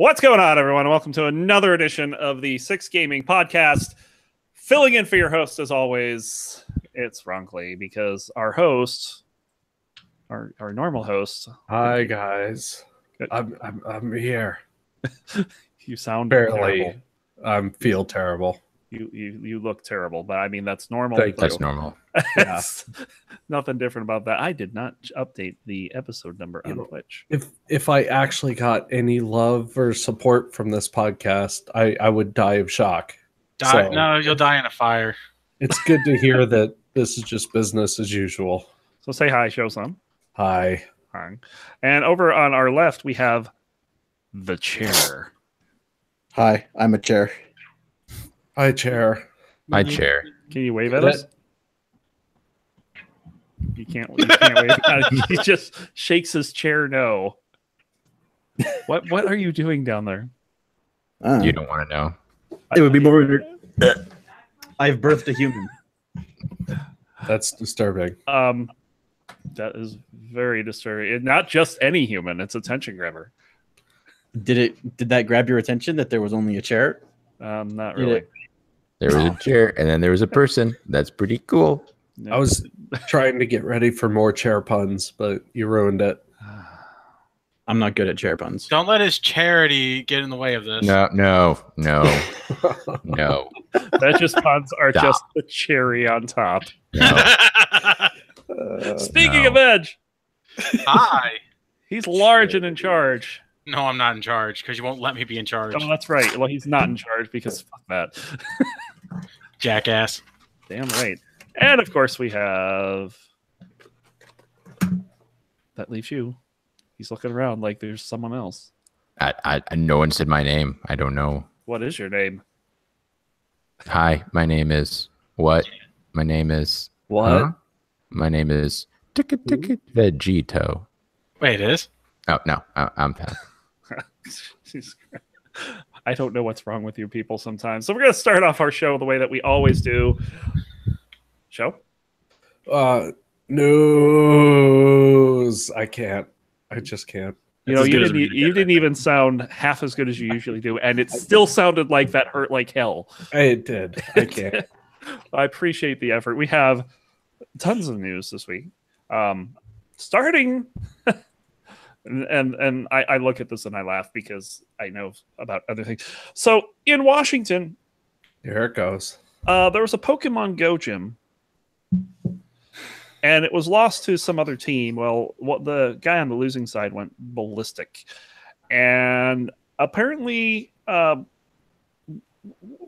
What's going on, everyone? Welcome to another edition of the Six Gaming Podcast. Filling in for your host, as always, it's Ronkley, because our host, our normal host. Hi, guys. I'm here. You sound Barely. terrible. I feel terrible. You look terrible, but I mean that's normal. That's normal. Yeah. Nothing different about that. I did not update the episode number on Twitch. If I actually got any love or support from this podcast, I would die of shock. No, you'll die in a fire. It's good to hear that this is just business as usual. So say hi, show some. Hi. Hi. And over on our left, we have the chair. Hi, I'm a chair. Hi, chair. My chair. Can you wave at us? You can't wave at us. He just shakes his chair no. What are you doing down there? You don't want to know. It would be more. I've birthed a human. That's disturbing. That is very disturbing. And not just any human, it's attention grabber. Did that grab your attention that there was only a chair? Not really. There was a chair, and then there was a person. That's pretty cool. No. I was trying to get ready for more chair puns, but you ruined it. I'm not good at chair puns. Don't let his charity get in the way of this. No. That just puns are Stop. just the cherry on top. No. Speaking no. of Edge, Hi. he's large and in charge. No, I'm not in charge because you won't let me be in charge. Oh, that's right. Well, he's not in charge because fuck that. Jackass. Damn right. And of course we have that leaves you. He's looking around like there's someone else. I no one said my name. I don't know. What is your name? Hi, my name is what? My name is What? Huh? My name is Ticket Vegito. Wait, it is? Oh no, I'm fine. I don't know what's wrong with you people sometimes. So we're going to start off our show the way that we always do. Show? News. I can't. I just can't. You know, That's as you good as didn't, we you didn't even sound half as good as you usually do, and it still sounded like that hurt like hell. It did. I can't. I appreciate the effort. We have tons of news this week. Starting, and I look at this and I laugh because I know about other things. So in Washington, Here it goes. there was a Pokemon Go gym, and it was lost to some other team. Well, what the guy on the losing side went ballistic, and apparently,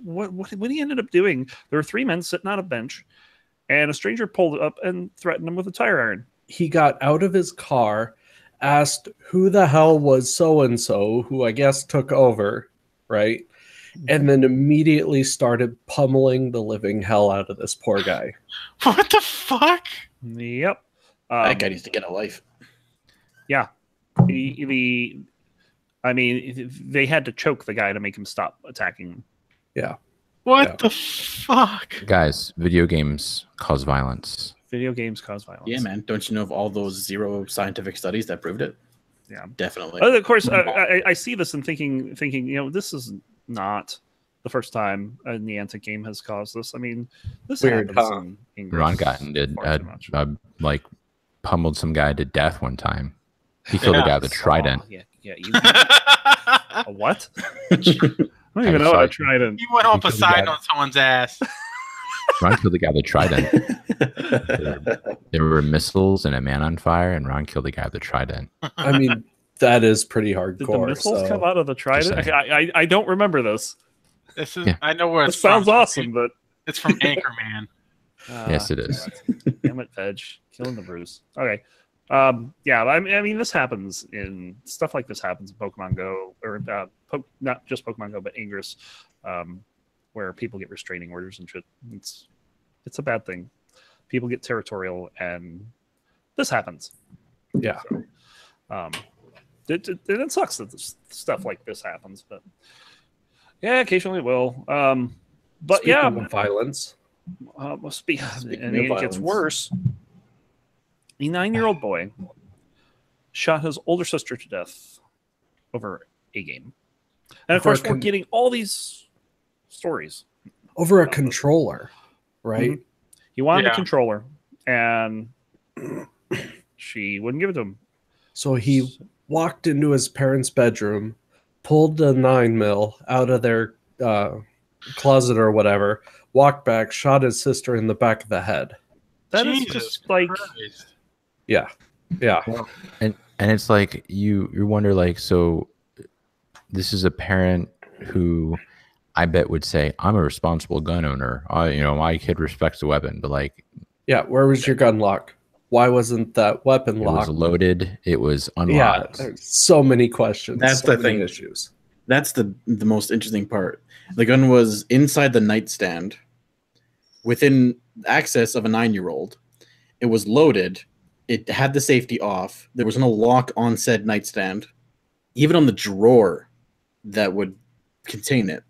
what he ended up doing, there were three men sitting on a bench, and a stranger pulled up and threatened him with a tire iron. He got out of his car, asked who the hell was so-and-so, who I guess took over, right? And then immediately started pummeling the living hell out of this poor guy. What the fuck? Yep. That guy needs to get a life. Yeah. They had to choke the guy to make him stop attacking him. Yeah. What Yeah. the fuck? Guys, video games cause violence. Video games cause violence. Yeah, man. Don't you know of all those zero scientific studies that proved it? Yeah. Definitely. Of course, I see this and thinking, this is not the first time a Niantic game has caused this. I mean, this Weird, happens huh? in English. Ron Gotten did far too much. like pummeled some guy to death one time. He killed a guy with a trident. Oh, yeah. A what? I don't even know what a trident. You went on You killed Poseidon that. on someone's ass. Ron killed the guy with a trident. There were missiles and a man on fire, and Ron killed the guy with a trident. I mean, that is pretty Did the hardcore. missiles come out of the trident? Just I don't remember this. This is Yeah. I know where This it's sounds from. awesome, but It's from Anchorman. Yes, it is. Damn it, Veg. Killing the Bruce. Okay. Yeah, I mean, this happens in stuff like this happens in Pokemon Go, or not just Pokemon Go, but Ingress, where people get restraining orders and shit. It's a bad thing. People get territorial, and this happens. Yeah. So, it sucks that stuff like this happens, but yeah, occasionally it will. But Speaking of violence. Must be, Speaking and of it gets violence. worse. A 9-year-old boy shot his older sister to death over a game. And of For a course, we're getting all these stories. over a controller, right? He wanted Yeah. the controller, and she wouldn't give it to him. So he walked into his parents' bedroom, pulled the 9mm out of their closet or whatever, walked back, shot his sister in the back of the head. That is Jesus just like Christ. Yeah. And it's like you wonder, like, so this is a parent who I bet would say, I'm a responsible gun owner. My kid respects the weapon, but like Yeah, where was your gun lock? Why wasn't that weapon it locked? was loaded, it was Yeah, unlocked. there's so many questions. That's so the many thing. issues. That's the most interesting part. The gun was inside the nightstand, within access of a 9-year-old. It was loaded. It had the safety off. There was no lock on said nightstand, even on the drawer that would contain it.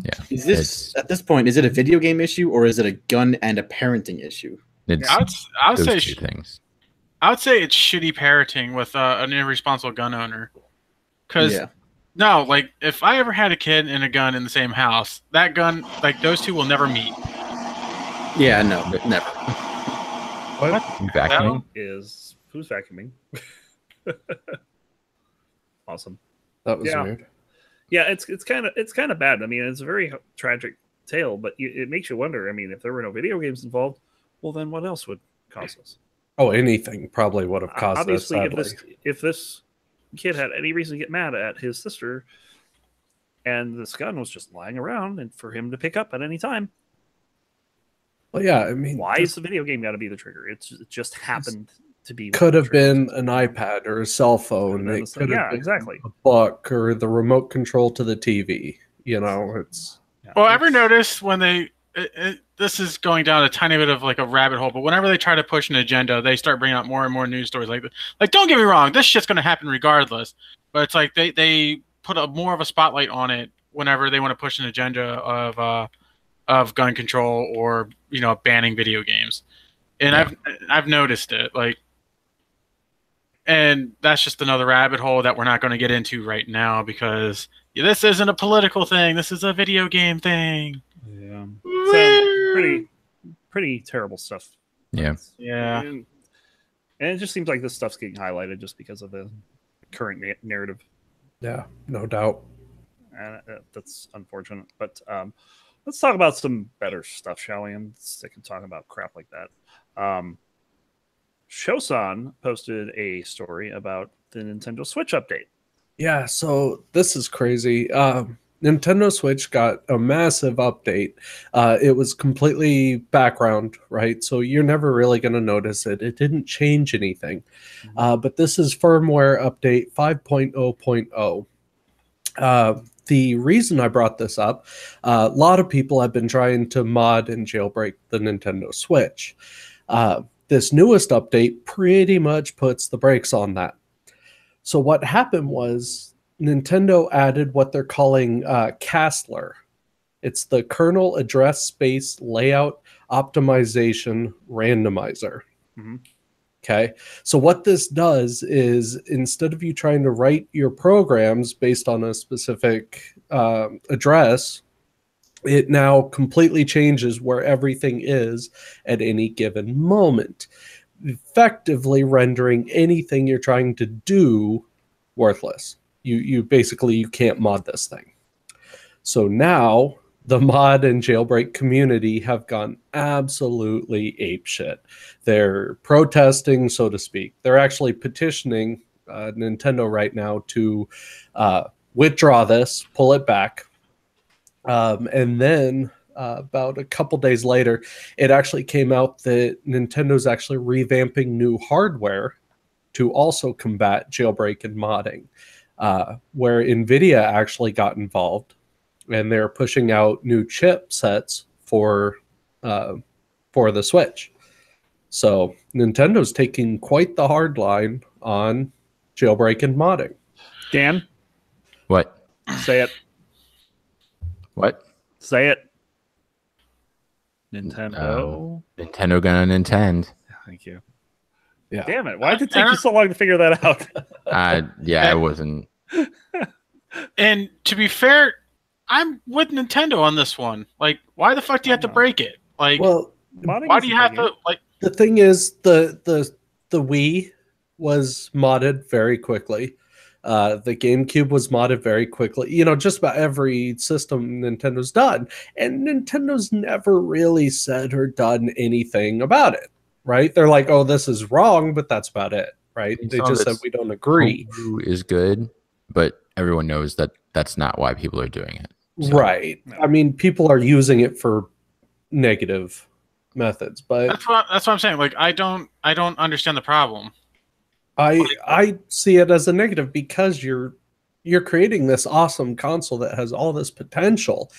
Yeah. Is this at this point? Is it a video game issue or is it a gun and a parenting issue? It's I would those say two things. I would say it's shitty parenting with an irresponsible gun owner. Because Yeah. no, like if I ever had a kid and a gun in the same house, that gun, like those two will never meet. Yeah. No. Never. what Vacuuming. is who's vacuuming? Awesome. That was Yeah. weird. Yeah, it's kind of bad. I mean, it's a very tragic tale, but it makes you wonder. I mean, if there were no video games involved, well, then what else would cause this? Oh, anything probably would have caused this. Obviously, Sadly. if this kid had any reason to get mad at his sister, and this gun was just lying around and for him to pick up at any time, Well, yeah, I mean, why this is the video game got to be the trigger? It just happened to be. could have the trigger. been an iPad or a cell phone. been It could have yeah, been exactly. a book or the remote control to the TV. You know, it's Yeah, Well, ever it's- notice when they this is going down a tiny bit of like a rabbit hole, but whenever they try to push an agenda, they start bringing out more and more news stories like don't get me wrong, this shit's going to happen regardless, but it's like they put more of a spotlight on it whenever they want to push an agenda of gun control or banning video games. And Yeah. I've noticed it, like, and that's just another rabbit hole that we're not going to get into right now because this isn't a political thing, this is a video game thing. Yeah. So, pretty terrible stuff. Yeah. Yeah. And it just seems like this stuff's getting highlighted just because of the current narrative, yeah, no doubt. and that's unfortunate. But let's talk about some better stuff, shall we? And stick and talk about crap like that. Shosan posted a story about the Nintendo Switch update. Yeah, so this is crazy. Nintendo Switch got a massive update. It was completely background, right? So you're never really going to notice it. It didn't change anything. But this is firmware update 5.0.0. The reason I brought this up, a lot of people have been trying to mod and jailbreak the Nintendo Switch. This newest update pretty much puts the brakes on that. So what happened was Nintendo added what they're calling Castler. It's the kernel address space layout optimization randomizer. Mhm. Okay. So what this does is instead of you trying to write your programs based on a specific address, it now completely changes where everything is at any given moment, effectively rendering anything you're trying to do worthless. You basically you can't mod this thing. So now the mod and jailbreak community have gone absolutely apeshit. They're protesting, so to speak. They're actually petitioning Nintendo right now to withdraw this, pull it back. And then about a couple days later, it actually came out that Nintendo's actually revamping new hardware to also combat jailbreak and modding, where NVIDIA actually got involved, and they're pushing out new chipsets for the Switch. So Nintendo's taking quite the hard line on jailbreak and modding. Dan, What? say it. What? Say it. Nintendo. Nintendo gonna Nintendo. Thank you. Yeah. Damn it! Why did it take you so long to figure that out? Yeah, I wasn't. And to be fair, I'm with Nintendo on this one. Like, why the fuck do you have to break it? Like, Well, Modding why isn't do you have breaking to like? the thing is, the Wii was modded very quickly. The GameCube was modded very quickly. You know, just about every system Nintendo's done, and Nintendo's never really said or done anything about it. Right? They're like, "Oh, this is wrong," but that's about it. Right? And They some of just said it's we don't agree. Homebrew is good, but everyone knows that that's not why people are doing it. So- Right. I mean, people are using it for negative methods, but That's what I'm saying. Like, I don't understand the problem. I see it as a negative because you're creating this awesome console that has all this potential,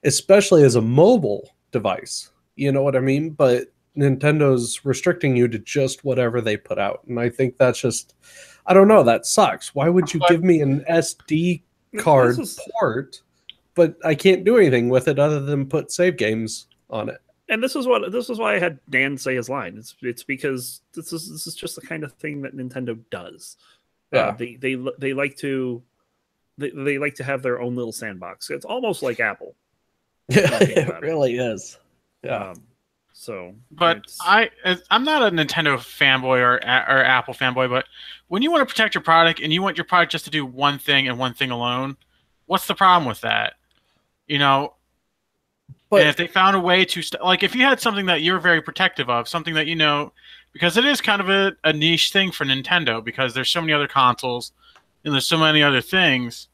especially as a mobile device. You know what I mean? But Nintendo's restricting you to just whatever they put out, and I think that's just, I don't know, that sucks. Why would you But- give me an SD card This is- port, but I can't do anything with it other than put save games on it? And this is why I had Dan say his line. It's because this is just the kind of thing that Nintendo does. Yeah. They like to they like to have their own little sandbox. It's almost like Apple. Yeah, Talking it about it. really is. Yeah. So, But it's- I'm not a Nintendo fanboy or Apple fanboy. But when you want to protect your product and you want your product just to do one thing and one thing alone, what's the problem with that? You know, But and if they found a way to like, if you had something that you're very protective of, something that you know, because it is kind of a niche thing for Nintendo, because there's so many other consoles and there's so many other things,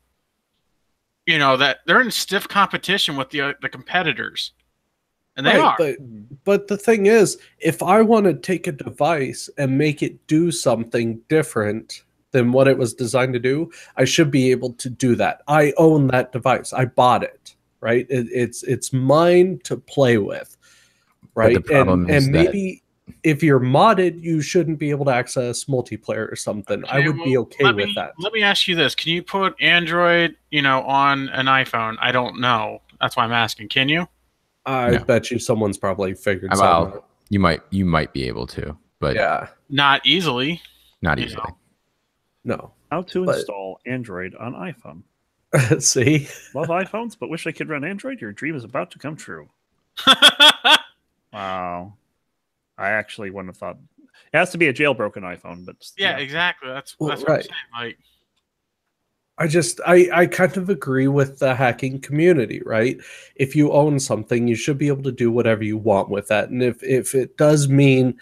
you know, that they're in stiff competition with the competitors, and they are. But the thing is, if I want to take a device and make it do something different than what it was designed to do, I should be able to do that. I own that device. I bought it, right? It's mine to play with, right? the problem is and maybe if you're modded, you shouldn't be able to access multiplayer or something. I Okay, would be well, okay with that. Let me ask you this: can you put Android, you know, on an iPhone? I don't know. That's why I'm asking. Can you? I No. bet you someone's probably figured Well, something out. you might be able to, but Yeah, Not easily. not You easily. no. how to but- install Android on iPhone. See? Love iPhones, but wish I could run Android. Your dream is about to come true. Wow. I actually wouldn't have thought it has to be a jailbroken iPhone, but Yeah, exactly. That's Well, what I'm right. saying. Like, I kind of agree with the hacking community, right? If you own something, you should be able to do whatever you want with that. And if it does mean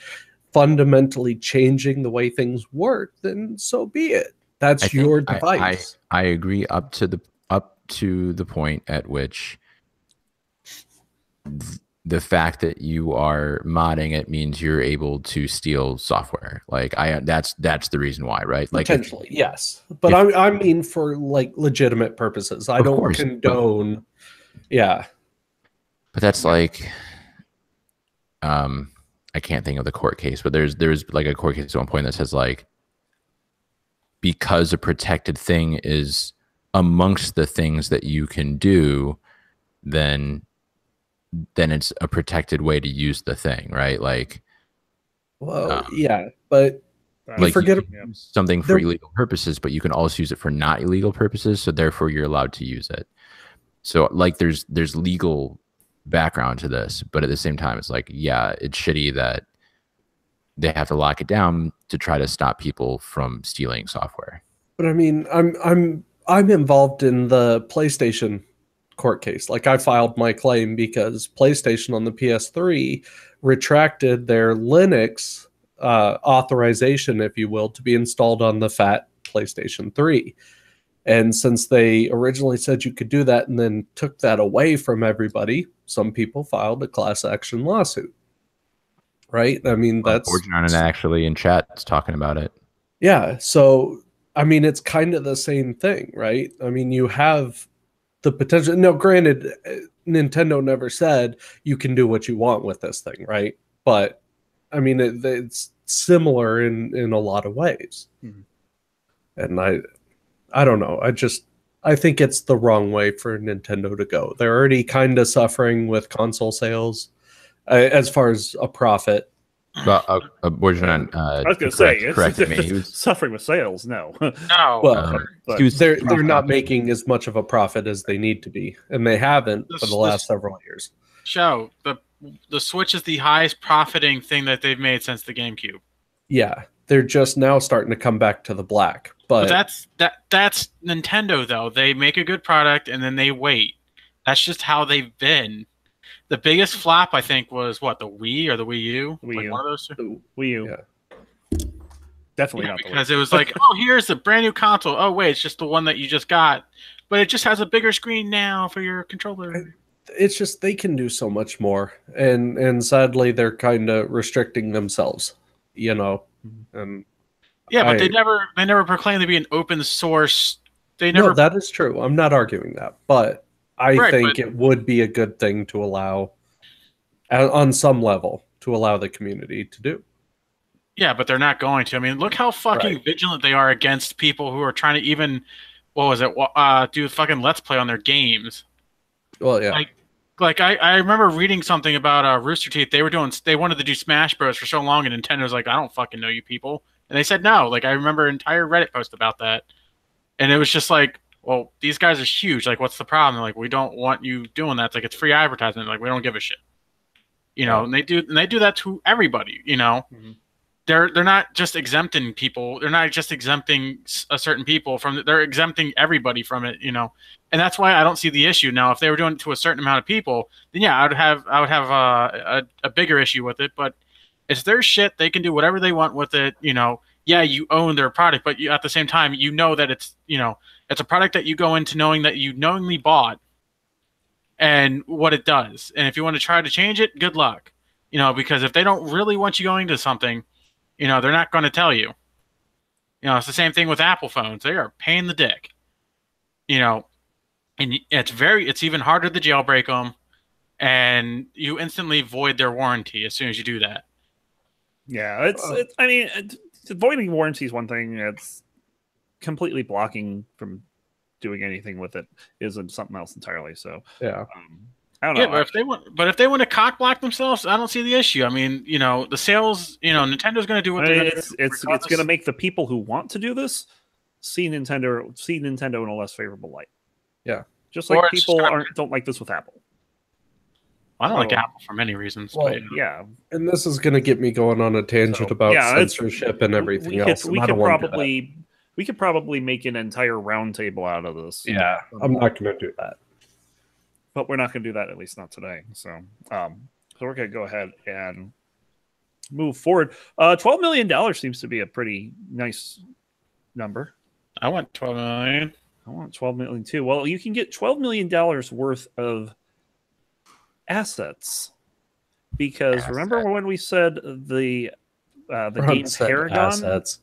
fundamentally changing the way things work, then so be it. That's I think your device. I agree up to the point at which the fact that you are modding it means you're able to steal software. Like that's the reason why, right? Like Potentially, yes. But I mean for like legitimate purposes. I Of don't course, but- condone. Yeah. But that's like, I can't think of the court case, but there's like a court case at one point that says like, because a protected thing is amongst the things that you can do, then it's a protected way to use the thing, right? Like, Well, yeah, but like forget- you can use something for there- illegal purposes, but you can also use it for not illegal purposes. So therefore, you're allowed to use it. So like, there's legal background to this, but at the same time, it's like, yeah, it's shitty that they have to lock it down to try to stop people from stealing software. But I mean, I'm involved in the PlayStation court case. Like I filed my claim because PlayStation on the PS3 retracted their Linux authorization, if you will, to be installed on the fat PlayStation 3. And since they originally said you could do that and then took that away from everybody, some people filed a class action lawsuit. Right? I mean, that's Fortune actually in chat is talking about it. yeah. So, I mean, it's kind of the same thing, right? I mean, you have the potential. No, granted, Nintendo never said you can do what you want with this thing, right? But, I mean, it's similar in a lot of ways. Mhm. And I don't know. I think it's the wrong way for Nintendo to go. They're already kind of suffering with console sales as far as a profit. Well, Bourgeon, I was going to say, corrected me. He was suffering with sales. No, No. Well, but he was they're not making as much of a profit as they need to be, and they haven't for the last several years. Show the Switch is the highest profiting thing that they've made since the GameCube. Yeah, they're just now starting to come back to the black. But that's Nintendo though. They make a good product and then they wait. That's just how they've been. The biggest flop I think was what, the Wii or the Wii U? Wii Like U. one of those two? Wii U. Yeah. Definitely not the Because Wii. it was like, oh, here's a brand new console. Oh wait, it's just the one that you just got, but it just has a bigger screen now for your controller. It's just they can do so much more, and sadly they're kind of restricting themselves, you know. And Yeah, but they never proclaimed to be an open source. They never. no, that is true. I'm not arguing that, but I Right, think but- it would be a good thing to allow, on some level, to allow the community to do. Yeah, but they're not going to. I mean, look how fucking Right. vigilant they are against people who are trying to even, what was it? Do fucking Let's Play on their games. Well, yeah, Like I remember reading something about Rooster Teeth. They wanted to do Smash Bros for so long, and Nintendo's like, I don't fucking know you people, and they said no. Like I remember an entire Reddit post about that, and it was just like, well, these guys are huge. Like, what's the problem? They're like, we don't want you doing that. It's like it's free advertisement. Like we don't give a shit, you know. And they do that to everybody, you know. Mhm. They're not just exempting people. They're not just exempting a certain people from it. They're exempting everybody from it, you know. And that's why I don't see the issue. Now, if they were doing it to a certain amount of people, then yeah, I would have a bigger issue with it. But it's their shit. They can do whatever they want with it. You know, yeah, you own their product, but at the same time, you know that it's a product that you go into knowing that you knowingly bought and what it does. And if you want to try to change it, good luck. You know, because if they don't really want you going to something, you know, they're not going to tell you. You know, it's the same thing with Apple phones. They are a pain in the dick. You know, and it's even harder to jailbreak them, and you instantly void their warranty as soon as you do that. Yeah, it's I mean, avoiding warranty is one thing. It's completely blocking from doing anything with it is something else entirely. So yeah. I don't know. Yeah, but if they want to cock block themselves, I don't see the issue. I mean, you know, the sales, you know, Nintendo's going to do what they're going to do. It's going to make the people who want to do this see Nintendo in a less favorable light. Yeah, just like Or it's people just don't like this with Apple. I don't like So- Apple for many reasons. Well, but, Yeah, and this is going to get me going on a tangent So, about yeah, it's- censorship and everything we else. could, and we I could don't wanna do that. probably make an entire roundtable out of this. Yeah, I'm not going to do that. But we're not going to do that, at least not today. So we're going to go ahead and move forward. $12 million seems to be a pretty nice number. I want 12 million. I want 12 million too. Well, you can get $12 million worth of assets because remember when we said the game Paragon, assets.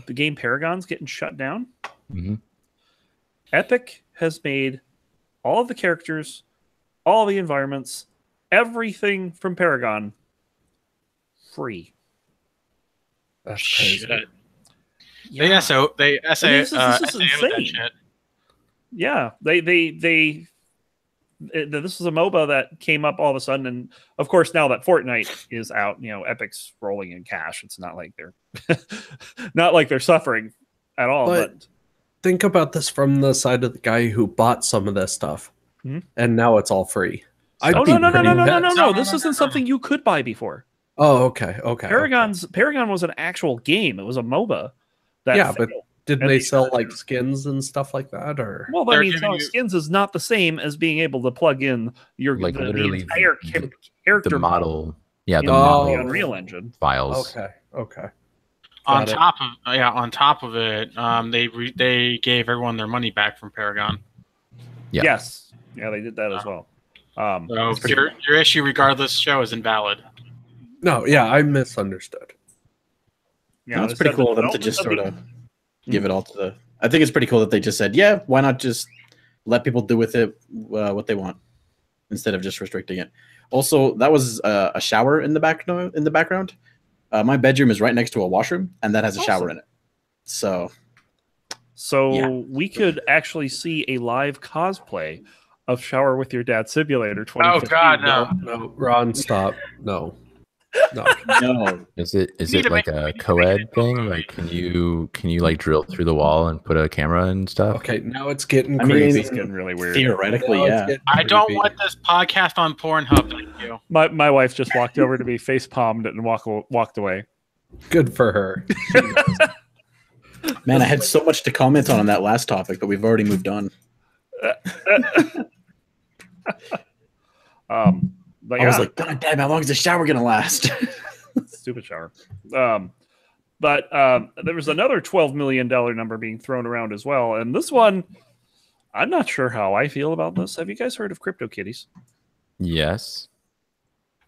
the game Paragon's getting shut down? hmm Epic has made all of the characters, all the environments, everything from Paragon free. That's crazy. Shit. They SO this is that insane. shit. Yeah, this was a MOBA that came up all of a sudden, and of course now that Fortnite is out, you know, Epic's rolling in cash. It's not like they're suffering at all. But Think about this from the side of the guy who bought some of this stuff, Mhm. and now it's all free. I'd oh be no! pretty pissed. No, This isn't something you could buy before. Oh, okay. Paragon was an actual game. It was a MOBA. Yeah, but failed. Didn't And they they- sell like skins and stuff like that, or? Well, I They're mean, giving selling you- skins is not the same as being able to plug in your Like the literally entire the character model, yeah, the in Oh. the model Unreal Engine. files. Okay. On Got it. top of it, they gave everyone their money back from Paragon. Yeah. Yes, yeah, they did that as well. So your issue, regardless, show is invalid. No, yeah, I misunderstood. Yeah, It's they pretty said cool of the them to just sort development of give it all to the. I think it's pretty cool that they just said, yeah, why not just let people do with it what they want instead of just restricting it. Also, that was a shower in the background. My bedroom is right next to a washroom, and that has a shower Awesome. in it. So So Yeah. we could actually see a live cosplay of Shower with Your Dad Simulator 2015. Oh God, no! No, Ron, stop. No. No. No. Is it need to like make- we a need to co-ed make it thing? movie. Like, can you like drill through the wall and put a camera and stuff? Okay, now it's getting I mean, creepy. It's getting really weird. Theoretically, Now it's yeah. getting I don't creepy. want this podcast on Pornhub. Thank you. My wife just walked over to me, face palmed it, and walked away. Good for her. Man, I had so much to comment on that last topic, but we've already moved on. But I was yeah, like, God damn, how long is the shower gonna last? stupid shower. But there was another $12 million number being thrown around as well, and this one, I'm not sure how I feel about this. Have you guys heard of CryptoKitties? Yes.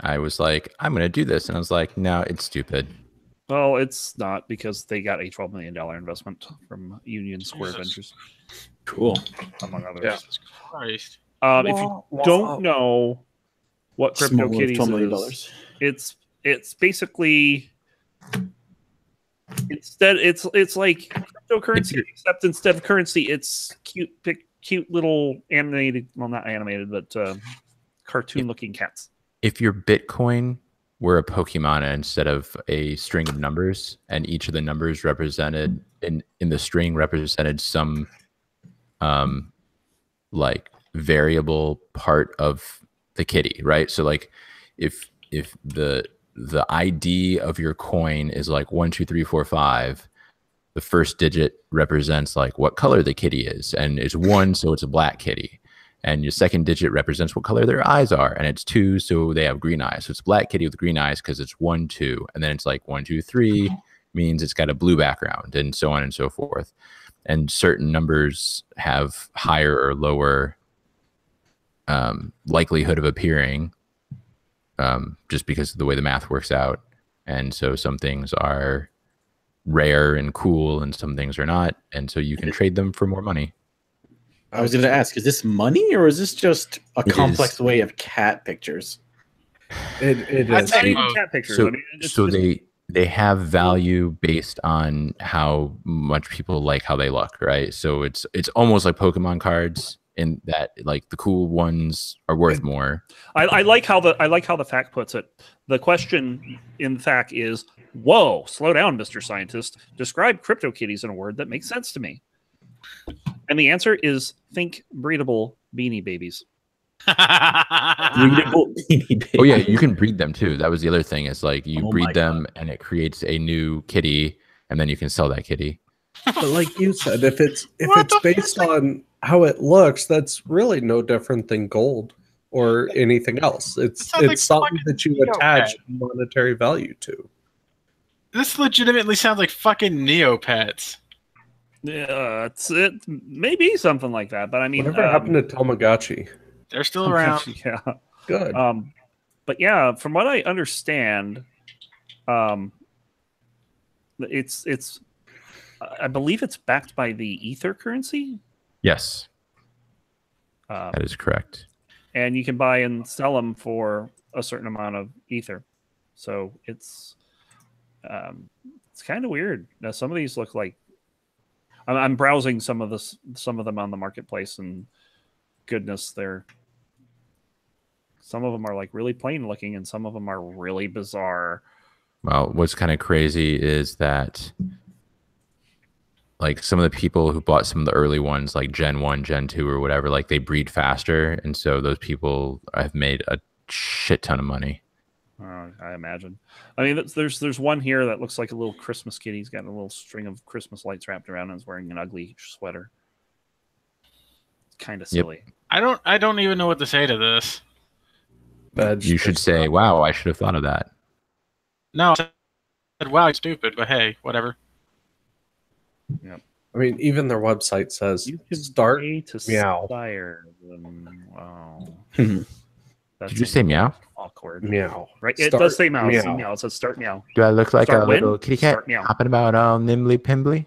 I was like, I'm gonna do this, and I was like, no, it's stupid. Well, it's not, because they got a $12 million investment from Union Square Jesus. Ventures, Cool. among others. Yeah. Jesus Christ. If you don't know what Small of CryptoKitties $12 million. is, it's basically it's like cryptocurrency, except instead of currency, it's cute little animated, well, not animated, but cartoon looking cats. If your Bitcoin were a Pokemon instead of a string of numbers, and each of the numbers represented in the string represented some like variable part of the kitty, right? So like if the ID of your coin is like 1, 2, 3, 4, 5, the first digit represents like what color the kitty is, and it's 1, so it's a black kitty. And your second digit represents what color their eyes are, and it's 2, so they have green eyes. So it's a black kitty with green eyes because it's 1, 2, and then it's like 1, 2, 3 means it's got a blue background, and so on and so forth. And certain numbers have higher or lower likelihood of appearing, just because of the way the math works out. And so some things are rare and cool, and some things are not, and so you can trade them for more money. I was going to ask, is this money or is this just a It complex is. way of cat pictures? It I'd is. say Not even both. cat pictures. So, I mean, it's so just- they have value based on how much people like how they look, right? So it's almost like Pokemon cards, in that like the cool ones are worth more. I like how the fact puts it. The question in fact is, whoa, slow down, Mr. Scientist. Describe CryptoKitties in a word that makes sense to me. And the answer is, think breedable Beanie Babies. Breedable Beanie Oh yeah, Babies. you can breed them too. That was the other thing. Is like you Oh my breed them and it creates a new kitty, and then you can sell that kitty. But like you said, if it's What the based on how it looks, that's really no different than gold or anything else. It's sounds like something fucking that you Neopet. attach monetary value to. This legitimately sounds like fucking Neopets. Yeah, it may be something like that, but I mean, Whatever happened to Tamagotchi? They're still around. Yeah. Good. But yeah, from what I understand, it's I believe it's backed by the Ether currency, Yes, that is correct. and you can buy and sell them for a certain amount of Ether. So it's kind of weird. Now some of these look like I'm browsing some of them on the marketplace, and goodness, some of them are like really plain looking, and some of them are really bizarre. Well, what's kind of crazy is that like some of the people who bought some of the early ones, like Gen 1, Gen 2, or whatever, like they breed faster. And so those people have made a shit ton of money. I imagine. I mean, there's one here that looks like a little Christmas kitty. He's got a little string of Christmas lights wrapped around, and is wearing an ugly sweater. It's kind of Yep. silly. I don't even know what to say to this. You should say, wow, I should have thought of that. No, I said, wow, it's stupid, but hey, whatever. I mean, even their website says You can start. pay to meow. sire them. Wow. Mhm. That's Did you say meow? awkward? Meow. Right. It Start does say mouse. meow. Meow. It says start meow. Do I look like Start a when? little kitty cat Start meow. hopping about all nimbly pimbly?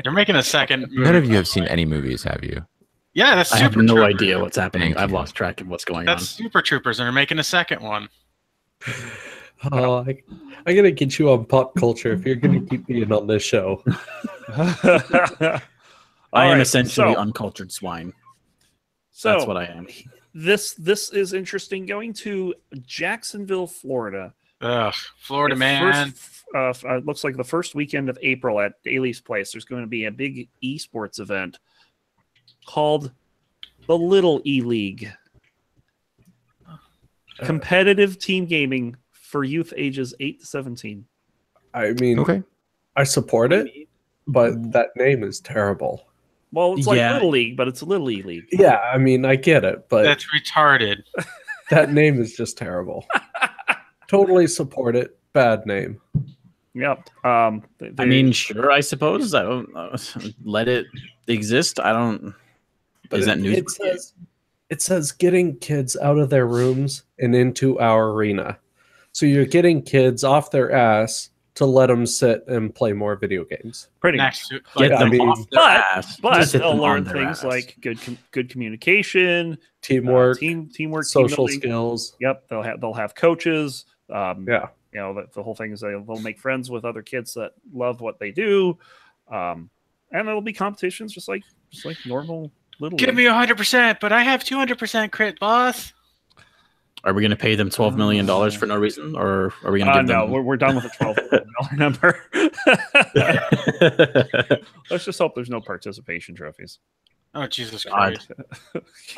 You're making a second movie. None of you have seen any movies, have you? Yeah, that's I Super have no Troopers. idea what's happening. Thank I've you. lost track of what's going That's Super Troopers, and they're making a second one. Oh, I'm gonna get you on pop culture if you're gonna keep being on this show. on. I am Alright, essentially so- uncultured swine. So That's what I am. this is interesting. Going to Jacksonville, Florida. Ugh, Florida The man. It looks like the first weekend of April at Daly's Place. There's going to be a big esports event called the Little E League. Competitive team gaming for youth ages 8 to 17. I mean, Okay. I support it, but that name is terrible. Well, it's like Yeah. Little League, but it's a Little E League. Yeah, I mean, I get it, but That's retarded. that name is just terrible. Totally support it. Bad name. Yep. I mean, sure, I suppose. I don't let it exist. I don't. But Is that news? it says getting kids out of their rooms and into our arena. So you're getting kids off their ass to let them sit and play more video games. pretty much. Next to Get Yeah, I them mean, off their but- ass. But Just sit they'll them on learn their things ass. like good communication, Teamwork, teamwork, team social building. skills. Yep, they'll have coaches. Yeah. You know, the whole thing is they'll make friends with other kids that love what they do, and there'll be competitions just like normal Little Give League. me 100%, but I have 200% crit, boss. Are we going to pay them $12 million for no reason, or are we going to give No, them? we're done with the $12 million number. Let's just hope there's no participation trophies. Oh Jesus God. Christ!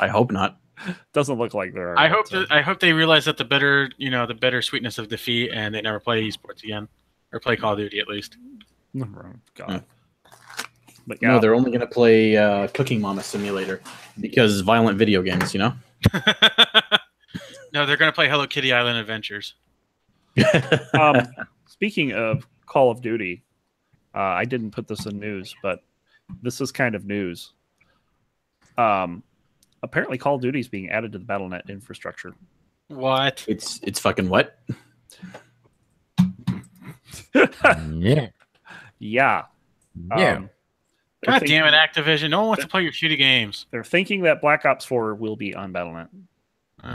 I hope not. Doesn't look like there are. I hope so. that I hope they realize that the bitter sweetness of defeat, and they never play esports again, or play Call of Duty at least. God. But yeah, No, they're only going to play Cooking Mama Simulator because violent video games. You know. No, they're gonna play Hello Kitty Island Adventures. Speaking of Call of Duty, I didn't put this in news, but this is kind of news. Apparently, Call of Duty is being added to the BattleNet infrastructure. What? It's fucking what? Yeah. Yeah. Yeah. They're God damn it, thinking- Activision! No one wants to play your shitty games. They're thinking that Black Ops 4 will be on BattleNet.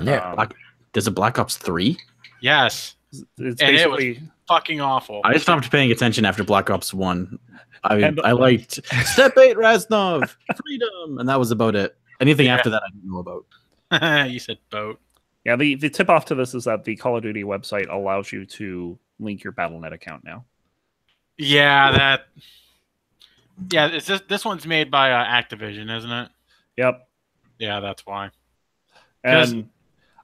Yeah. There's a Black Ops 3? Yes, It's And it was- basically fucking awful. I stopped paying attention after Black Ops 1. And- I liked Step 8 Raznov, Freedom, and that was about it. Anything Yeah. after that, I didn't know about. You said boat. yeah. The tip off to this is that the Call of Duty website allows you to link your BattleNet account now. Yeah, that. Yeah, it's this one's made by Activision, isn't it? Yep. Yeah, that's why. And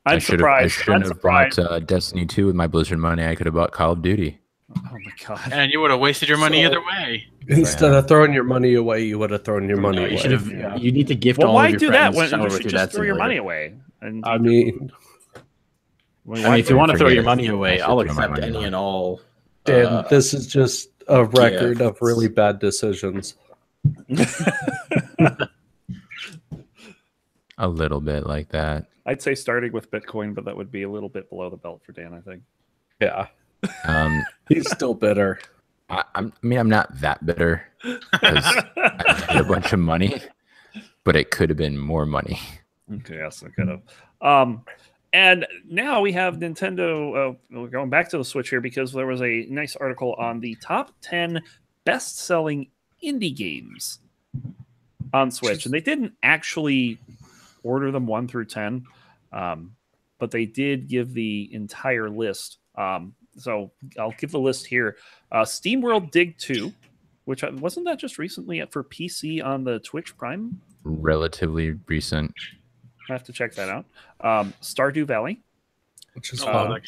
I'm I surprised. shouldn't I'm have bought surprised. Destiny 2 with my Blizzard money. I could have bought Call of Duty. Oh my god. And you would have wasted your money So- either way. Instead of throwing your money away, you would have thrown your money No, away. you should have. Yeah. You need to gift Well, all why of your do that friends when shower you with should your just Dad throw your money simulator. away? And I mean, I mean, if you want to throw Forget your it. money away, I I'll should throw my accept money any away. and all. Dan, this is just a record yeah. of really bad decisions. A little bit like that. I'd say starting with Bitcoin, but that would be a little bit below the belt for Dan, I think. Yeah, Um, he's still bitter. I mean, I'm not that bitter because I made a bunch of money, but it could have been more money. Okay, yes, I could have. And now we have Nintendo. We're going back to the Switch here because there was a nice article on the top 10 best-selling indie games on Switch, and they didn't actually order them 1 through 10, but they did give the entire list. So I'll give the list here. SteamWorld Dig 2, which wasn't that just recently for PC on the Twitch Prime? Relatively recent. I have to check that out. Stardew Valley. Which is Oh, fun. like-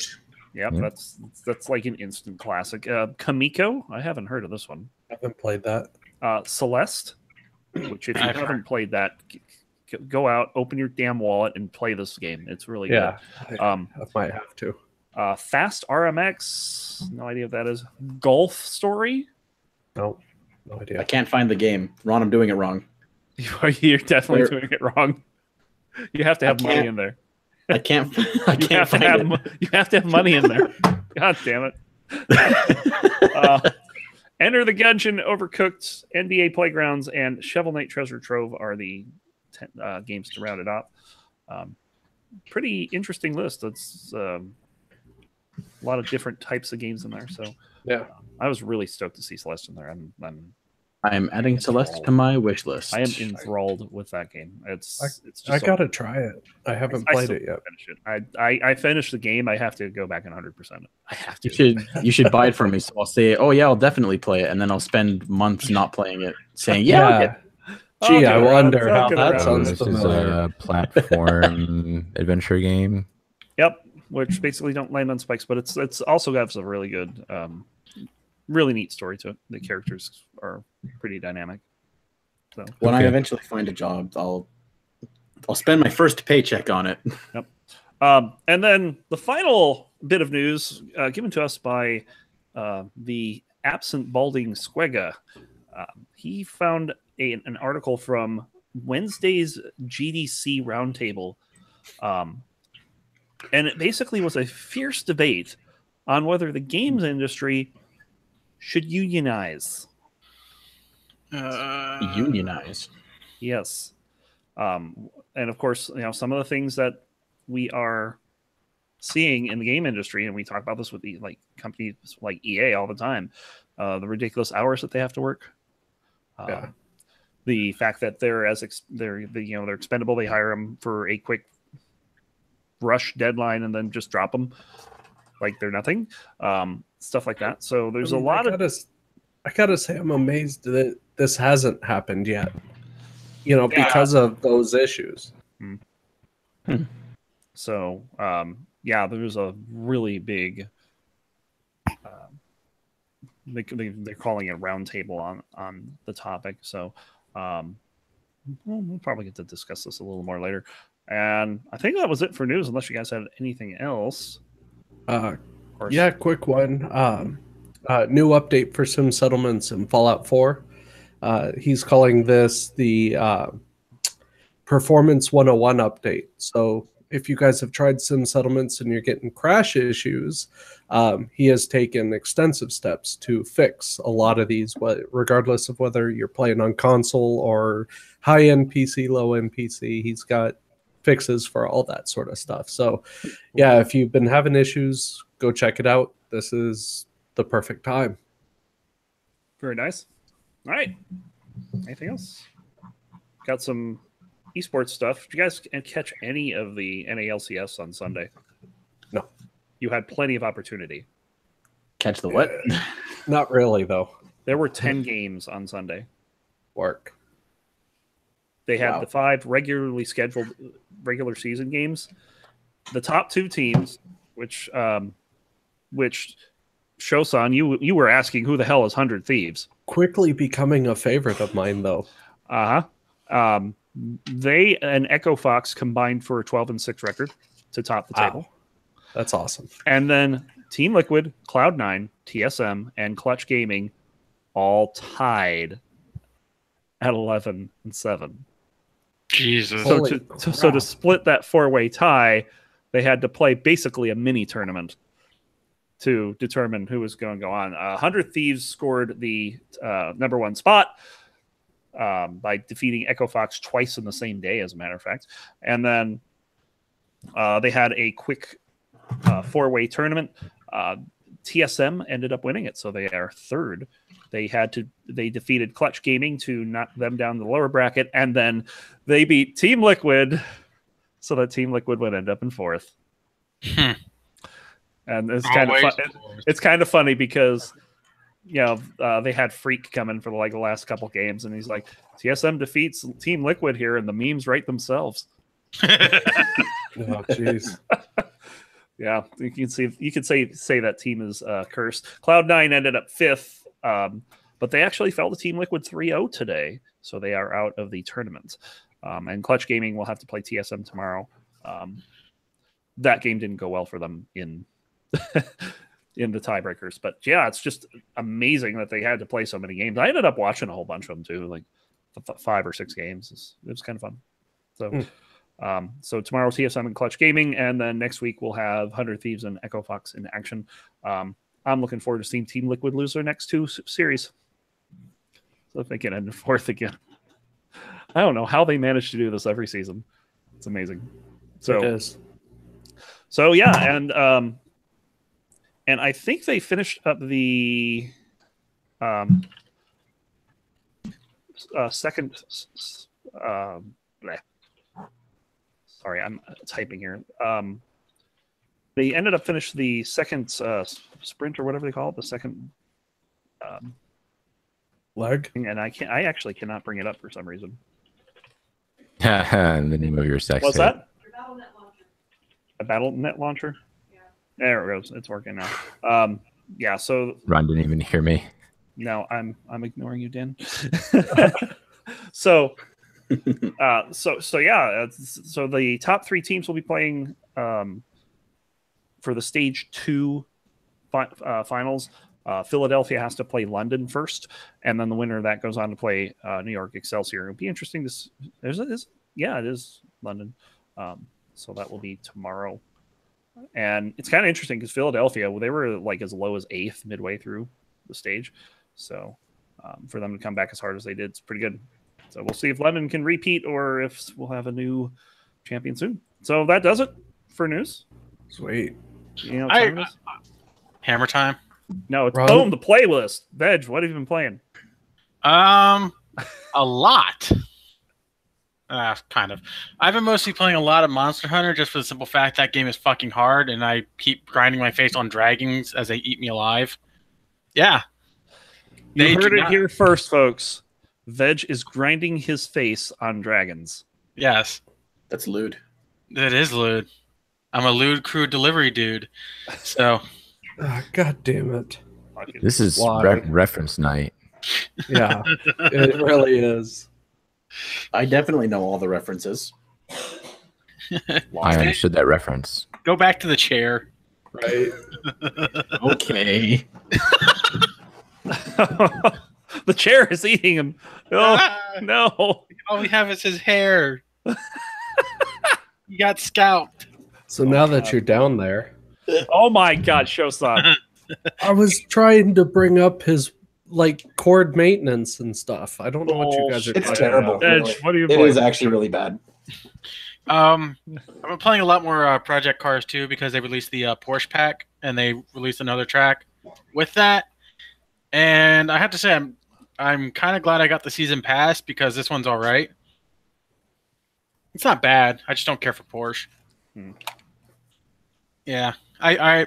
Yep, Yeah. that's like an instant classic. Kamiko, I haven't heard of this one. I haven't played that. Celeste, which if you I've haven't played that, go out, open your damn wallet, and play this game. It's really Yeah, good. I might have to. Fast RMX, no idea what that is. Golf Story. No I idea. can't find the game. Ron, I'm doing it wrong. You're definitely Where- doing it wrong. You have to have money can't- in there. I can't. I You can't have to find have. it. You have to have money in there. God damn it. Enter the Gungeon, Overcooked, NBA Playgrounds, and Shovel Knight Treasure Trove are the 10 games to round it up. Pretty interesting list. It's a lot of different types of games in there. So Yeah. I was really stoked to see Celeste in there. I'm adding Celeste to my wish list. I am enthralled with that game. It's just I gotta try it. I haven't played it yet. finish it. I finished the game. I have to go back and 100%. I have to. You should buy it for me. So I'll say, oh yeah, I'll definitely play it, and then I'll spend months not playing it, saying, yeah. I'll get it. Gee, I wonder how I'll get that around. sounds This is familiar. a platform adventure game. Yep, which basically don't land on spikes, but it's also got a really good, really neat story to it. The characters are pretty dynamic. So When I Okay. eventually find a job, I'll spend my first paycheck on it. and then the final bit of news given to us by the absent balding Squega. He found an article from Wednesday's GDC roundtable, and it basically was a fierce debate on whether the games industry should unionize. Unionize. Yes. And of course, some of the things that we are seeing in the game industry, and we talk about this with companies like EA all the time, the ridiculous hours that they have to work. Yeah. The fact that they're expendable. They hire them for a quick rush deadline and then just drop them like they're nothing. Stuff like that. So there's a lot of. I gotta say, I'm amazed that this hasn't happened yet. Because of those issues. So there's a really big. They're calling it a roundtable on the topic. So we'll probably get to discuss this a little more later. And I think that was it for news, unless you guys had anything else. Of course. Yeah, quick one. New update for Sim Settlements in Fallout 4. He's calling this the Performance 101 update. So if you guys have tried Sim Settlements and you're getting crash issues, he has taken extensive steps to fix a lot of these, regardless of whether you're playing on console or high-end PC, low-end PC. He's got fixes for all that sort of stuff. So yeah, if you've been having issues, go check it out. This is the perfect time. Very nice. All right. Anything else? Got some esports stuff. Did you guys catch any of the NALCS on Sunday? No. You had plenty of opportunity. Catch the what? Not really, though. There were 10 games on Sunday. Work. They had Wow. the 5 regularly scheduled regular season games. The top 2 teams, which Shosan, you were asking who the hell is 100 Thieves? Quickly becoming a favorite of mine, though. They and Echo Fox combined for a 12-6 record to top the table. Wow. That's awesome. And then Team Liquid, Cloud9, TSM, and Clutch Gaming all tied at 11-7. Jesus. So Holy so to crap. split that 4-way tie, they had to play basically a mini tournament to determine who was going to go on. 100 Thieves scored the number 1 spot by defeating Echo Fox twice in the same day, as a matter of fact. And then they had a quick 4-way tournament. TSM ended up winning it, so they are 3rd. They defeated Clutch Gaming to knock them down the lower bracket, and then they beat Team Liquid, so that Team Liquid would end up in 4th. And it's kind of fun. It's kind of funny because they had Freak coming for the last couple games, and he's like, TSM defeats Team Liquid here, and the memes write themselves. Oh, jeez. Yeah, you could say that team is cursed. Cloud9 ended up 5th, but they actually fell to Team Liquid 3-0 today, so they are out of the tournament. And Clutch Gaming will have to play TSM tomorrow. That game didn't go well for them in in the tiebreakers, but yeah, it's just amazing that they had to play so many games. I ended up watching a whole bunch of them too, like 5 or 6 games. It was kind of fun. So. So tomorrow TSM and Clutch Gaming, and then next week we'll have 100 Thieves and Echo Fox in action. I'm looking forward to seeing Team Liquid lose their next 2 series. So if they can end in 4th again. I don't know how they manage to do this every season. It's amazing. So It is. So yeah, and I think they finished up the second. Bleh. Sorry, I'm typing here. They ended up finishing the second sprint or whatever they call it, the second Leg. and I actually cannot bring it up for some reason. The name of your sex What's tape. that? A BattleNet launcher? Yeah. There it goes. It's working now. Yeah, so Ron didn't even hear me. no, I'm ignoring you, Dan. So yeah, so the top three teams will be playing for the stage 2 finals. Philadelphia has to play London first, and then the winner of that goes on to play New York Excelsior. It'll be interesting to. It is London. So that will be tomorrow, and it's kind of interesting because Philadelphia, they were like as low as 8th midway through the stage, so for them to come back as hard as they did, it's pretty good. So we'll see if London can repeat or if we'll have a new champion soon. So that does it for news. Sweet. You know what time it is? Hammer time. No, it's Ron? boom, the playlist. Veg, what have you been playing? A lot. Kind of. I've been mostly playing a lot of Monster Hunter just for the simple fact that game is fucking hard and I keep grinding my face on dragons as they eat me alive. Yeah. You They heard do it not- here first, folks. Veg is grinding his face on dragons. Yes. That's lewd. That is lewd. I'm a lewd crew delivery dude. So God damn it. Fucking- This is Why? reference night. Yeah, it really is. I definitely know all the references. I understood that reference. go back to the chair. Right. Okay. The chair is eating him. Oh, no. All we have is his hair. He got scalped. So now that you're down there, Oh my God, Shosan. I was trying to bring up his like cord maintenance and stuff. I don't know what you guys are It's talking terrible. about. Veg, Really. what are you It playing? is actually really bad. I've been playing a lot more Project Cars 2 because they released the Porsche pack and they released another track with that. And I have to say, I'm kind of glad I got the season pass because this one's all right. It's not bad. I just don't care for Porsche. Yeah, I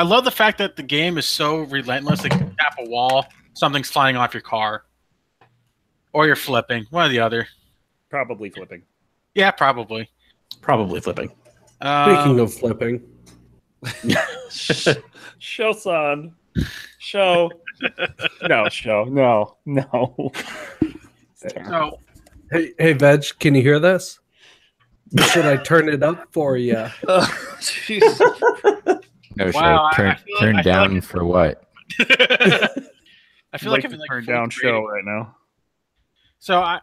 love the fact that the game is so relentless. Like you tap a wall, something's flying off your car, or you're flipping. One or the other. Probably flipping. Yeah, probably. Probably flipping. Speaking of flipping, Shosan. Show. No, show. No. No. So hey Veg, can you hear this? Should I turn it up for you? Jeez. No, Wow, show. I Turn, feel like- turn I feel down like- for what? I feel like I'm in like turn fourth down grade. show right now. So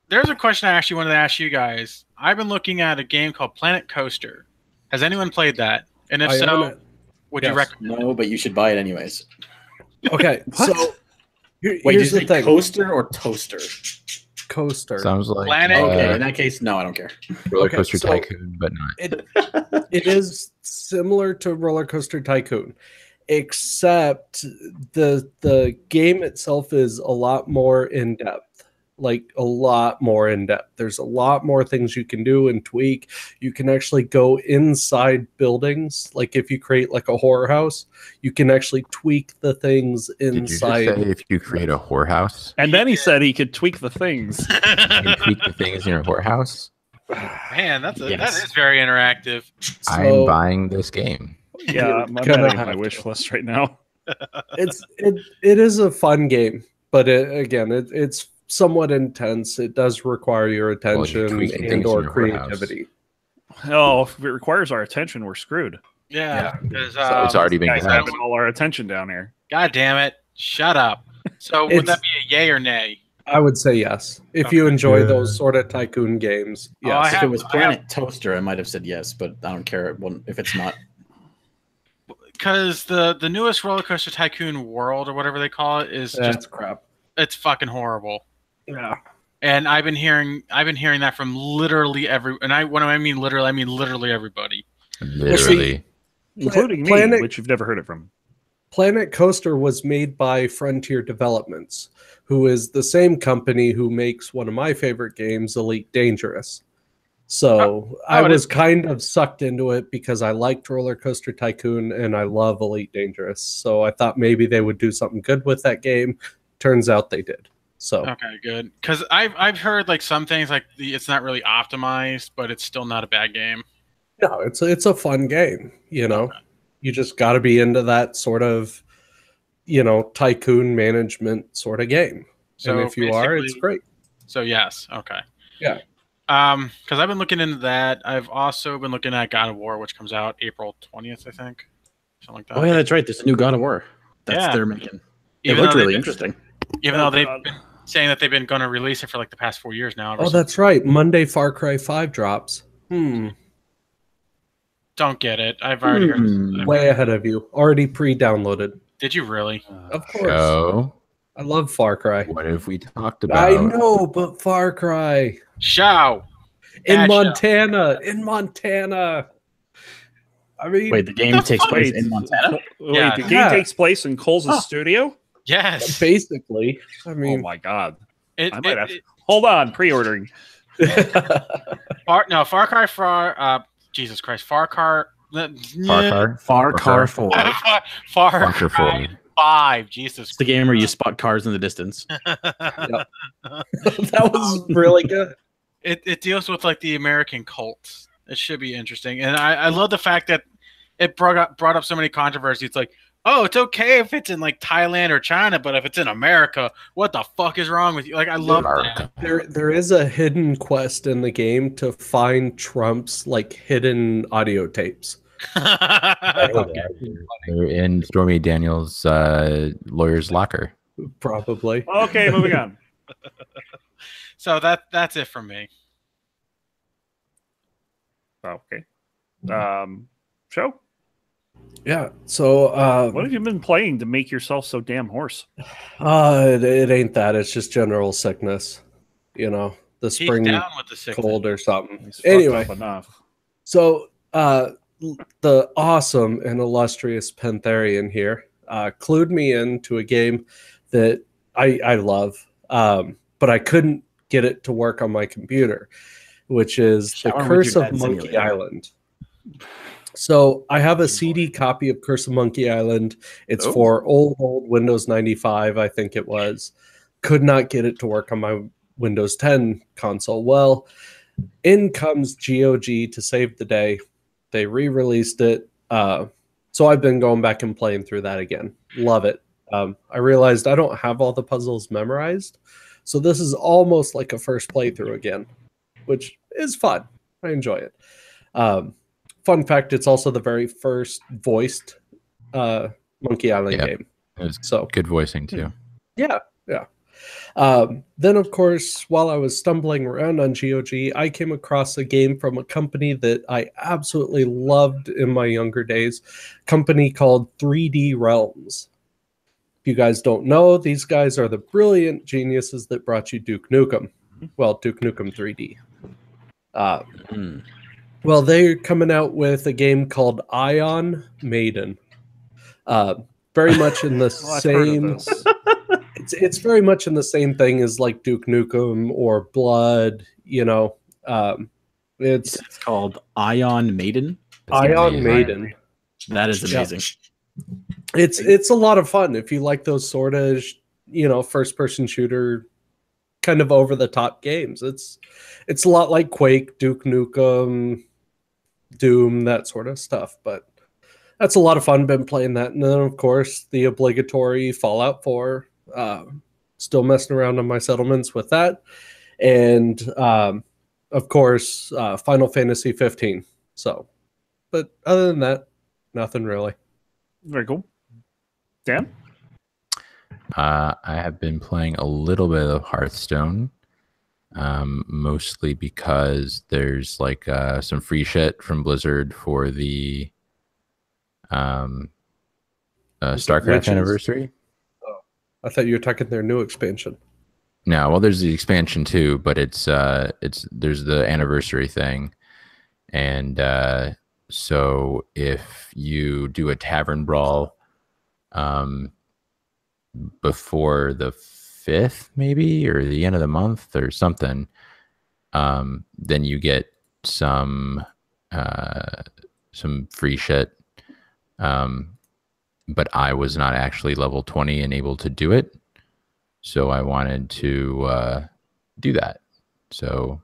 there's a question I actually wanted to ask you guys. I've been looking at a game called Planet Coaster. Has anyone played that? And if I own so, it. would you Yes. recommend? No, but you should buy it anyways. Okay, What? so Wait, here's did the you say thing. coaster or toaster? Coaster. Sounds like Planet- Okay, in that case, no, I don't care. Roller Okay, Coaster so- Tycoon, but not. It is similar to Roller Coaster Tycoon, except the game itself is a lot more in depth. Like a lot more in depth. There's a lot more things you can do and tweak. You can actually go inside buildings. Like if you create like a horror house, you can actually tweak the things Did you just inside. say if you create a whorehouse, And then he said he could tweak the things. you can tweak the things in your whorehouse? Man, that Yes. is very interactive. I'm So- buying this game. Yeah, I'm Gonna adding it to have my to. wish list right now. It is a fun game, but it's somewhat intense. It does require your attention tweaking things and in or your warehouse. creativity. Oh, if it requires our attention, we're screwed. Yeah. 'cause, So it's already been Guys grabbed. having all our attention down here. God damn it. Shut up. So would It's- that be a yay or nay? I would say yes. If you enjoy Yeah. those sort of tycoon games, Oh, I yes. If have- it was Planet Toaster, I might have said yes, but I don't care if it's not. Because the newest Roller Coaster Tycoon World or whatever they call it is That's just crap. it's fucking horrible. Yeah. And I've been hearing that from literally when I mean literally, I mean literally everybody. Literally. Including me, Planet- which you've never heard it from. Planet Coaster was made by Frontier Developments, who is the same company who makes one of my favorite games, Elite Dangerous. So I was kind of sucked into it because I liked Roller Coaster Tycoon and I love Elite Dangerous. So I thought maybe they would do something good with that game. Turns out they did. So okay, good. Because I've heard like some things like it's not really optimized, but it's still not a bad game. no, it's a fun game. You know, you just got to be into that sort of, tycoon management sort of game. So and if you are, it's great. So yes, okay. Yeah. Because I've been looking into that. I've also been looking at God of War, which comes out April 20th, I think. Something like that. Oh yeah, that's right. There's a new God of War. They're making. It looked really interesting. Even though they've been saying that they've been going to release it for like the past 4 years now. Oh, that's right. Monday, Far Cry 5 drops. Don't get it. I've already heard. Way ahead of you. Already pre-downloaded. Did you really? Of course. So, I love Far Cry. what if we talked about? I know, but Far Cry Shao. in Montana. In Montana. I mean, Wait, the game takes place in Montana? Wait, Yeah. the game takes place in Cole's studio? Yes. basically. I Oh mean, my god. It, I might have hold on, pre-ordering. Far Cry Jesus Christ. Far Cry 4. Far Far Cry 5. Jesus. It's the game where you spot cars in the distance. that was really good. It deals with like the American cults. It should be interesting. And I love the fact that it brought up so many controversies. It's like, oh, it's okay if it's in like Thailand or China, but if it's in America, what the fuck is wrong with you? Like, I love that. There is a hidden quest in the game to find Trump's like hidden audio tapes. They're in Stormy Daniels' lawyer's locker. Probably. Okay, moving on. So that's it from me. Okay. Show? Yeah. So What have you been playing to make yourself so damn hoarse? it ain't that. It's just general sickness. The He's spring down with the sickness. cold or something. He's fucked Anyway, up enough. so the awesome and illustrious Pantherian here clued me into a game that I love, but I couldn't get it to work on my computer, which is The Shower with Curse your of dad Monkey simulator. Island. So I have a CD copy of Curse of Monkey Island. It's for old Windows 95, I think it was. Could not get it to work on my Windows 10 console. Well, in comes GOG to save the day. They re-released it. So I've been going back and playing through that again. Love it. I realized I don't have all the puzzles memorized. So this is almost like a first playthrough again, which is fun. I enjoy it. Fun fact, it's also the very first voiced Monkey Island game. It's So good voicing too. yeah. Then, of course, while I was stumbling around on GOG, I came across a game from a company that I absolutely loved in my younger days, a company called 3D Realms. If you guys don't know, these guys are the brilliant geniuses that brought you Duke Nukem. Well, Duke Nukem 3D. Well, they're coming out with a game called Ion Maiden. Very much in the Well, I've heard of same... this. It's very much in the same thing as like Duke Nukem or Blood, it's called Ion Maiden. Ion Maiden. That is amazing. It's a lot of fun if you like those sort of first person shooter kind of over the top games. It's a lot like Quake, Duke Nukem, Doom, that sort of stuff, but that's a lot of fun. Been playing that, and then of course the obligatory Fallout 4. Still messing around on my settlements with that, and of course Final Fantasy 15. So, but other than that, nothing really. Very cool. Dan? I have been playing a little bit of Hearthstone, mostly because there's like some free shit from Blizzard for the StarCraft Witches. anniversary. I thought you were talking their new expansion. No, well, there's the expansion too, but there's the anniversary thing, and so if you do a tavern brawl, before the 5th, maybe, or the end of the month or something, then you get some free shit. But I was not actually level 20 and able to do it, so I wanted to do that. So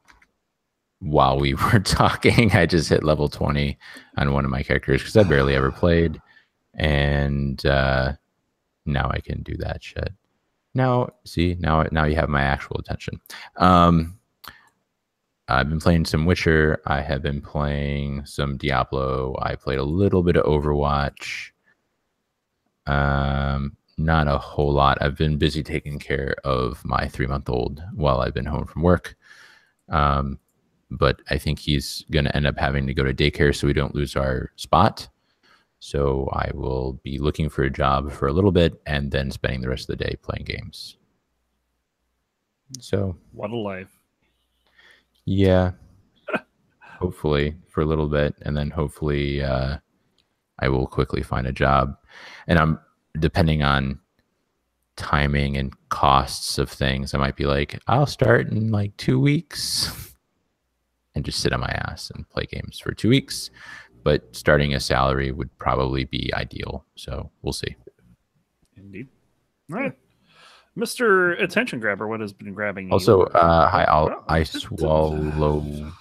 while we were talking, I just hit level 20 on one of my characters because I barely ever played, and now I can do that shit. Now, see, now you have my actual attention. I've been playing some Witcher. I have been playing some Diablo. I played a little bit of Overwatch. Not a whole lot. I've been busy taking care of my 3-month-old while I've been home from work. But I think he's going to end up having to go to daycare so we don't lose our spot. So I will be looking for a job for a little bit and then spending the rest of the day playing games. So What a life. Yeah, hopefully for a little bit, and then hopefully I will quickly find a job. And I'm depending on timing and costs of things. I might be like, I'll start in like 2 weeks and just sit on my ass and play games for 2 weeks. But starting a salary would probably be ideal. So we'll see. Indeed. All right. Mr. Attention Grabber, what has been grabbing you? Also, hi, I swallow.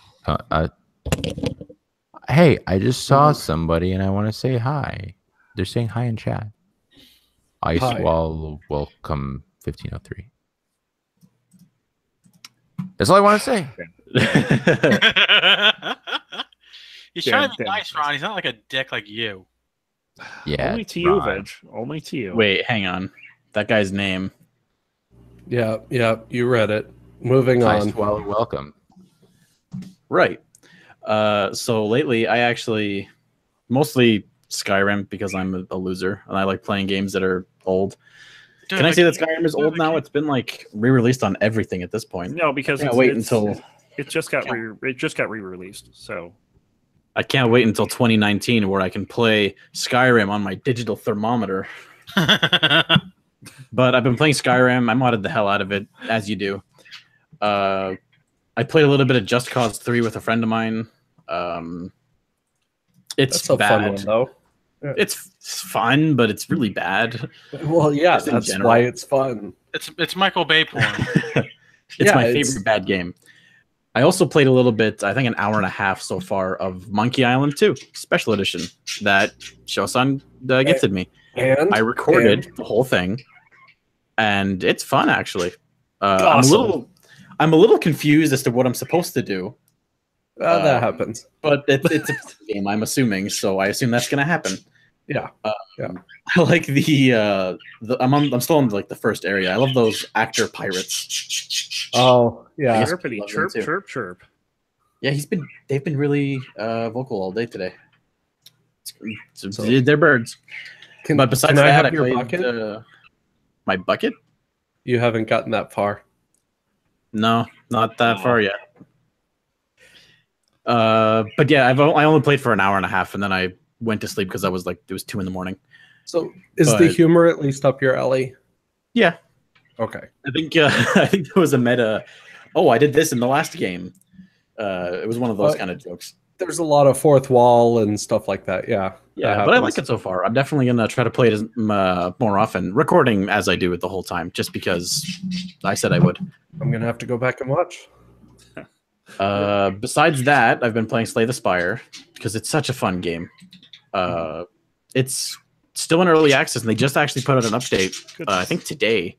Hey, I just saw somebody and I want to say hi. They're saying hi in chat. I swallow welcome 1503. That's all I want to say. He's trying to be nice, Ron. He's not like a dick like you. Yeah. Only to you, Veg. Only to you. Wait, hang on. That guy's name. Yeah, you read it. Moving on. I swallow welcome. Right. So lately, I actually mostly Skyrim because I'm a loser and I like playing games that are old. Dude, Can I say that Skyrim is old now? It's been like re-released on everything at this point. No, because it just got re-released. So I can't wait until 2019 where I can play Skyrim on my digital thermometer. But I've been playing Skyrim. I modded the hell out of it, as you do. I played a little bit of Just Cause 3 with a friend of mine. It's That's a bad. fun one, though. Yeah. It's fun, but it's really bad. Well, yeah, Just in that's general. why it's fun. It's Michael Bay porn. It's my favorite bad game. I also played a little bit, I think an hour and a half so far, of Monkey Island 2 Special Edition that Shosan gifted me. And I recorded the whole thing, and it's fun actually. Awesome. I'm a little confused as to what I'm supposed to do, that happens. but it's a game. I'm assuming, so I assume that's gonna happen. Yeah. I like I'm still in like the first area. I love those actor pirates. Oh, yeah. chirpity, love them chirp, too. chirp, chirp. Yeah, they've been really vocal all day today. So- They're birds. But besides can I that, have your played, bucket? My bucket? You haven't gotten that far. No, not that far yet. But yeah, I only played for an hour and a half, and then I went to sleep because it was 2 a.m. So is the But- humor at least up your alley? Yeah, Okay. I think I think there was a meta. Oh, I did this in the last game. It was one of those But- kind of jokes. There's a lot of fourth wall and stuff like that. Yeah. Yeah, that but I happens. like it so far. I'm definitely gonna try to play it more often, recording as I do it the whole time, just because I said I would. I'm gonna have to go back and watch. Besides that, I've been playing Slay the Spire because it's such a fun game. It's still in early access, and they just actually put out an update. I think today.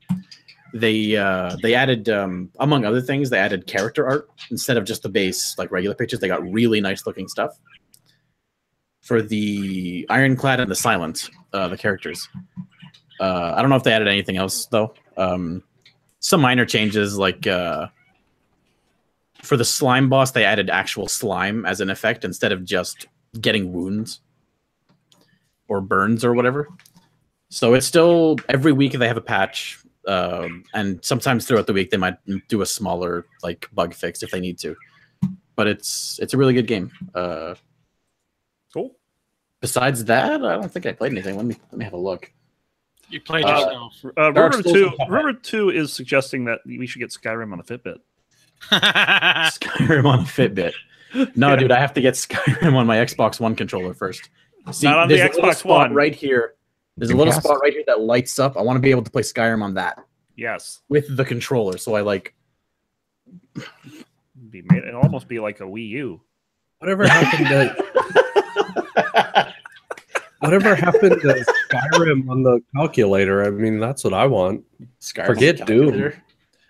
They added, among other things, they added character art instead of just the base like regular pictures. They got really nice looking stuff for the Ironclad and the Silent, the characters. I don't know if they added anything else though. Some minor changes, like for the slime boss, they added actual slime as an effect instead of just getting wounds or burns or whatever. So it's still every week they have a patch. And sometimes throughout the week they might do a smaller like bug fix if they need to, but it's a really good game. Cool. Besides that, I don't think I played anything. Let me have a look. You played Uh, yourself. Dark Souls and Cuphead. Rumor 2 is suggesting that we should get Skyrim on a Fitbit. Skyrim on a Fitbit. No, Yeah. dude, I have to get Skyrim on my Xbox One controller first. See, Not on the there's a little Xbox spot One. right here. There's a little Dreamcast? spot right here that lights up. I want to be able to play Skyrim on that Yes. with the controller. So I like. It'll almost be like a Wii U. Whatever happened to Skyrim on the calculator? I mean, that's what I want. Skyrim Forget on the calculator. Doom.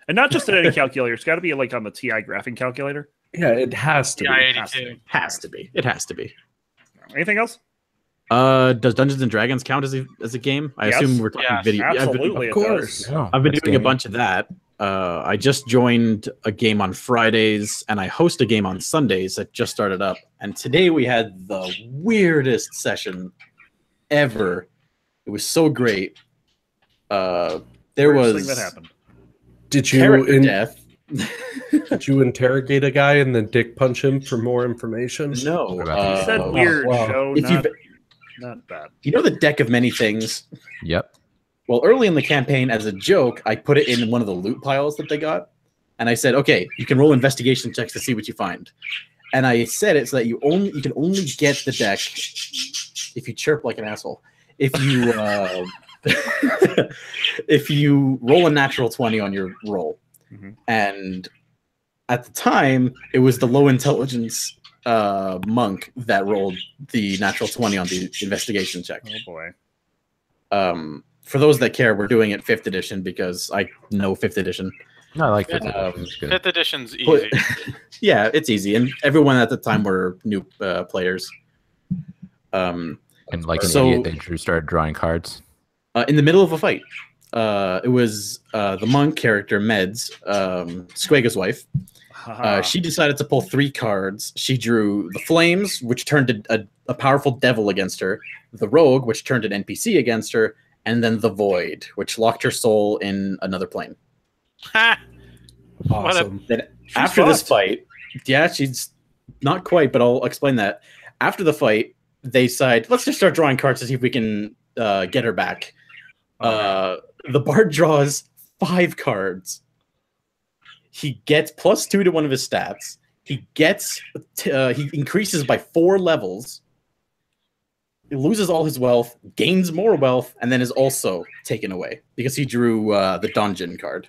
And not just at any calculator. It's got to be like on the TI graphing calculator. Yeah, it has to. Yeah, be. 82. Has to be. It has to be. Anything else? Does Dungeons and Dragons count as a game? I Yes. assume we're talking Yes, video. Absolutely. Of it does. course. No, I've been that's doing a gaming. bunch of that. I just joined a game on Fridays, and I host a game on Sundays that just started up. And today we had the weirdest session ever. It was so great. There Weirdest was thing that happened. Did character you death. did you interrogate a guy and then dick punch him for more information? No. What about You said Oh, weird wow. show, If not, not bad. You know the deck of many things. Yep. Well, early in the campaign, as a joke, I put it in one of the loot piles that they got, and I said, "Okay, you can roll investigation checks to see what you find." And I said it so that you can only get the deck if you chirp like an asshole. If you if you roll a natural 20 on your roll, Mhm. and at the time it was the low intelligence monk that rolled the natural 20 on the investigation check. Oh boy. For those that care, we're doing it 5th edition because I know 5th edition. No, I like that. Um, It's good. 5th edition's easy. But- yeah, it's easy, and everyone at the time were new players. And like an So- idiot, they just started drawing cards. In the middle of a fight, it was the monk character Meds, Squega's wife. She decided to pull 3 cards. She drew the Flames, which turned a powerful devil against her, the Rogue, which turned an NPC against her, and then the Void, which locked her soul in another plane. Awesome. Then after this fucked. fight, yeah, she's not quite, but I'll explain that. After the fight, they decide, let's just start drawing cards to see if we can get her back. The bard draws 5 cards. He gets +2 to one of his stats. He gets he increases by 4 levels. He loses all his wealth, gains more wealth, and then is also taken away because he drew the dungeon card,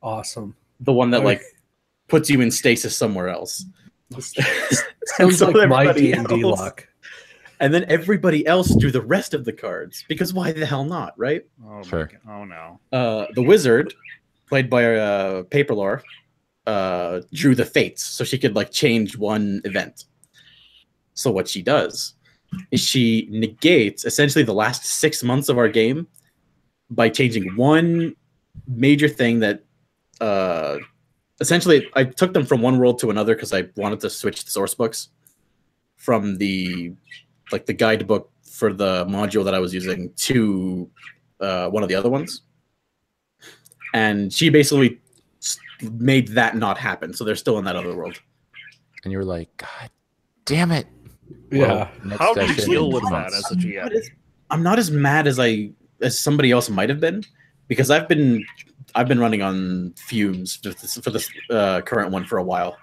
Awesome. the one that Okay. like puts you in stasis somewhere else. Sounds so like my everybody D&D else- luck. And then everybody else drew the rest of the cards because why the hell not, right? Oh, Sure. my God. Oh no. The wizard, played by Paperlore, drew the fates so she could like change one event. So what she does is she negates essentially the last 6 months of our game by changing one major thing that essentially I took them from one world to another because I wanted to switch the source books from the guidebook for the module that I was using to one of the other ones. And she basically made that not happen. So they're still in that other world. And you were like, God damn it. Yeah. Next How do you session deal in with 2 that months. as a GM? I'm not as mad as somebody else might have been because I've been running on fumes for this current one for a while.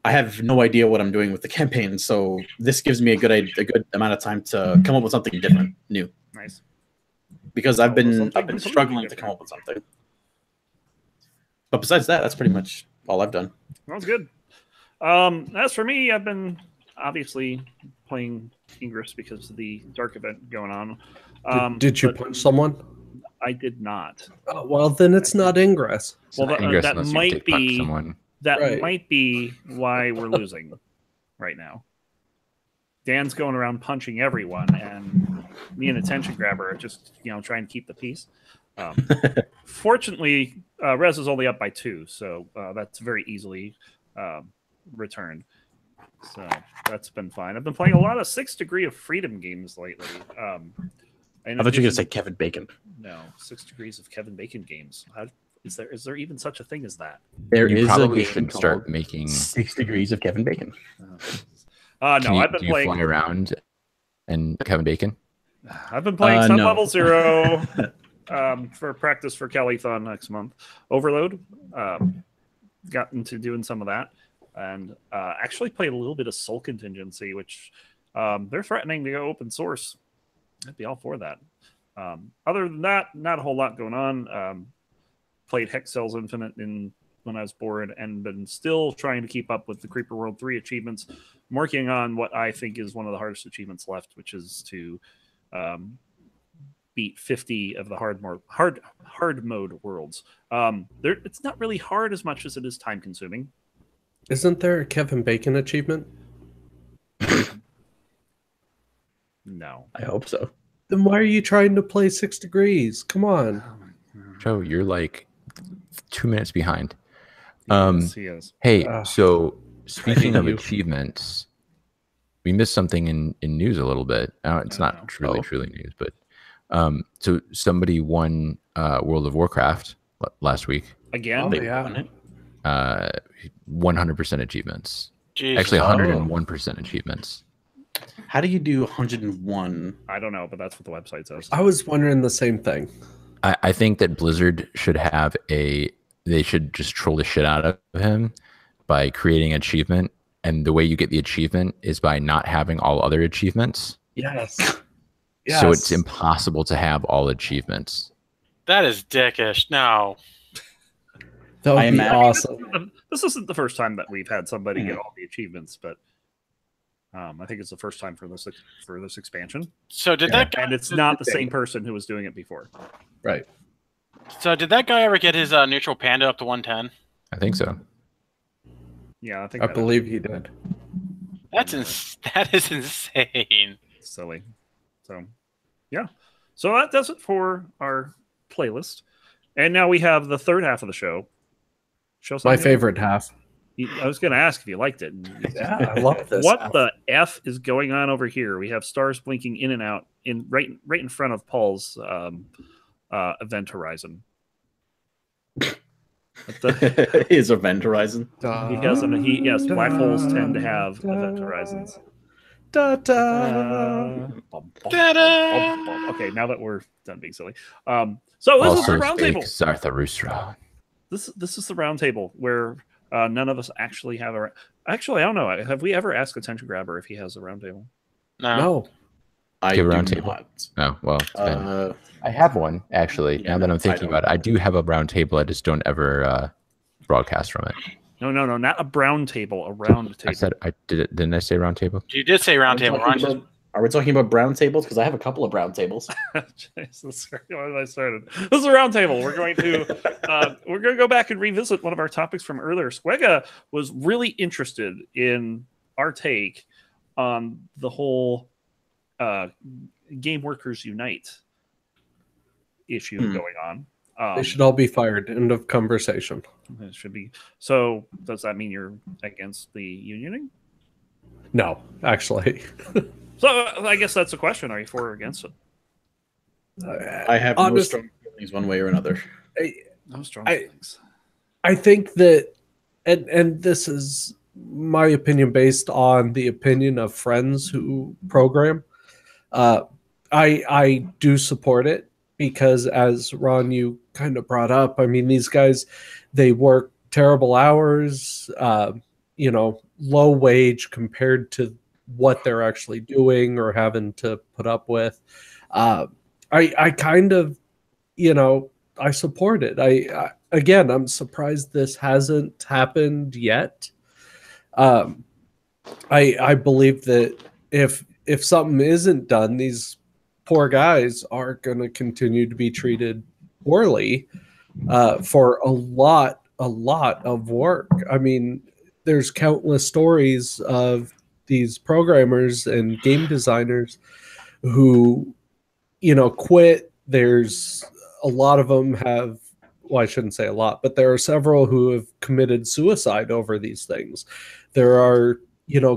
I have no idea what I'm doing with the campaign, so this gives me a good amount of time to come up with something different, new. Nice. Because I've been Something struggling to different. come up with something. But besides that, that's pretty much all I've done. Sounds good. As for me, I've been obviously playing Ingress because of the dark event going on. Did you but punch someone? I did not. Oh, well, then it's not Ingress. It's Well, not that- Ingress that unless you might dick punch be- someone. That Right. might be why we're losing right now. Dan's going around punching everyone, and me and Attention Grabber are just trying to keep the peace. Fortunately, Rez is only up by 2, so that's very easily returned. So that's been fine. I've been playing a lot of 6 Degree of Freedom games lately. I thought you were going to say Kevin Bacon. no 6 Degrees of Kevin Bacon games. Is there even such a thing as that? There You is a probably game should called start making. 6 Degrees of Kevin Bacon. No, Can you, I've been do you playing. fly around and Kevin Bacon? I've been playing some No. level 0 for practice for Kellython next month. Overload. Got into doing some of that, and actually played a little bit of Soul Contingency, which they're threatening to go open source. I'd be all for that. Other than that, not a whole lot going on. Played Hex Cells Infinite when I was bored, and been still trying to keep up with the Creeper World 3 achievements. I'm working on what I think is one of the hardest achievements left, which is to beat 50 of the hard mode worlds. It's not really hard as much as it is time consuming. Isn't there a Kevin Bacon achievement? No. I hope so. Then why are you trying to play 6 Degrees? Come on. Joe, you're like 2 minutes behind. Yes, he is. Hey, Ugh. so speaking hate of you. achievements, we missed something in news a little bit. It's not Oh. truly news, but so somebody won World of Warcraft last week. Again, Oh, They yeah. won it. 100% achievements. Jesus. Actually, 101% achievements. How do you do 101? I don't know, but that's what the website says. I was wondering the same thing. I think that Blizzard should have they should just troll the shit out of him by creating an achievement. And the way you get the achievement is by not having all other achievements. Yes. So it's impossible to have all achievements. That is dickish. No. That would I be imagine- awesome. This isn't the first time that we've had somebody get all the achievements, but I think it's the first time for this expansion. So did that guy? And it's not the same person who was doing it before. Right. So did that guy ever get his neutral panda up to 110? I think so. Yeah, I think I believe he did. That is insane. silly. So, yeah. So that does it for our playlist. And now we have the third half of the show. Show My something. favorite half. I was going to ask if you liked it. Yeah, I love this. What half. the F is going on over here? We have stars blinking in and out right in front of Paul's event horizon. What the- His event horizon. he has yes, black holes tend to have event horizons. Da, da. Ta-da! Okay, now that we're done being silly. So this is the Also round fake table. Zartharustra. This is the round table where none of us actually have a. Actually, I don't know. Have we ever asked Attention Grabber if he has a round table? No. No. I Give a do round table. not. Oh, well. it's been- Uh, I have one, actually. Yeah, now that no, I'm I thinking don't. about it, I do have a round table. I just don't ever broadcast from it. No, not a brown table. A round table. I said I did it. Didn't I say round table? You did say round table. Are we talking about brown tables? Because I have a couple of brown tables. Jesus, where I started. This is a round table. We're going to go back and revisit one of our topics from earlier. Squega was really interested in our take on the whole Game Workers Unite issue going on. They should all be fired. End of conversation. It should be. So does that mean you're against the unioning? No, actually. So I guess that's the question. Are you for or against it? I have no Honest- strong feelings one way or another. No strong I- feelings. I think that, and this is my opinion based on the opinion of friends who program. I do support it because, as Ron, you kind of brought up, I mean, these guys, they work terrible hours, low wage compared to what they're actually doing or having to put up with. I kind of, I support it. Again, I'm surprised this hasn't happened yet. I believe that if something isn't done, these poor guys are going to continue to be treated poorly for a lot of work. I mean, there's countless stories of these programmers and game designers who, quit. There's a lot of them have, well, I shouldn't say a lot, but there are several who have committed suicide over these things. There are,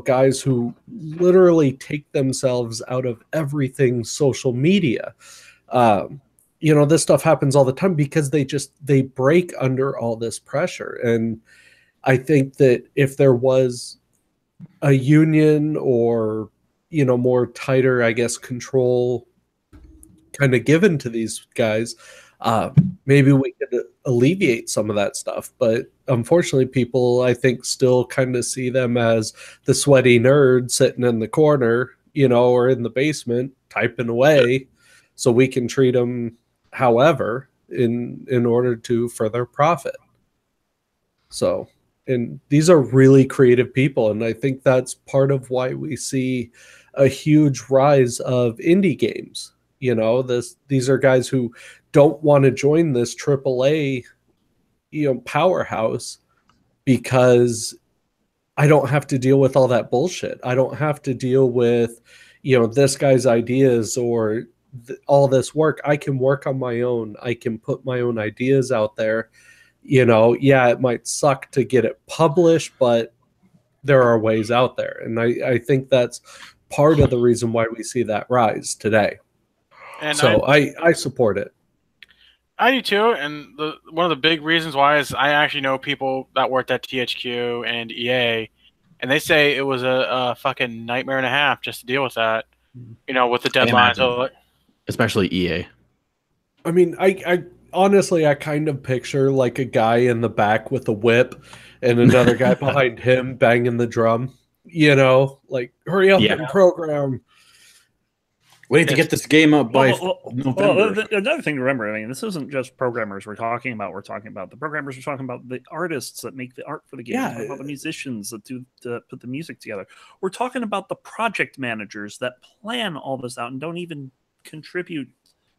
guys who literally take themselves out of everything social media. This stuff happens all the time because they break under all this pressure. And I think that if there was a union or, more tighter, I guess, control kind of given to these guys, maybe we could alleviate some of that stuff. But unfortunately, people, I think, still kind of see them as the sweaty nerd sitting in the corner, or in the basement typing away, so we can treat them however in order to further profit. So, and these are really creative people, and I think that's part of why we see a huge rise of indie games. These are guys who don't want to join this AAA, powerhouse, because I don't have to deal with all that bullshit. I don't have to deal with, this guy's ideas or all this work. I can work on my own. I can put my own ideas out there. Yeah, it might suck to get it published, but there are ways out there. And I think that's part of the reason why we see that rise today. And so I support it. I do too. And one of the big reasons why is I actually know people that worked at THQ and EA, and they say it was a fucking nightmare and a half just to deal with that, with the deadlines. Especially EA. I mean, I honestly, I kind of picture like a guy in the back with a whip and another guy behind him banging the drum, like, hurry up and program. We need to get this game up by November. Well, another thing to remember, I mean, this isn't just programmers we're talking about. We're talking about the programmers. We're talking about the artists that make the art for the game. We're talking about the musicians that put the music together. We're talking about the project managers that plan all this out and don't even contribute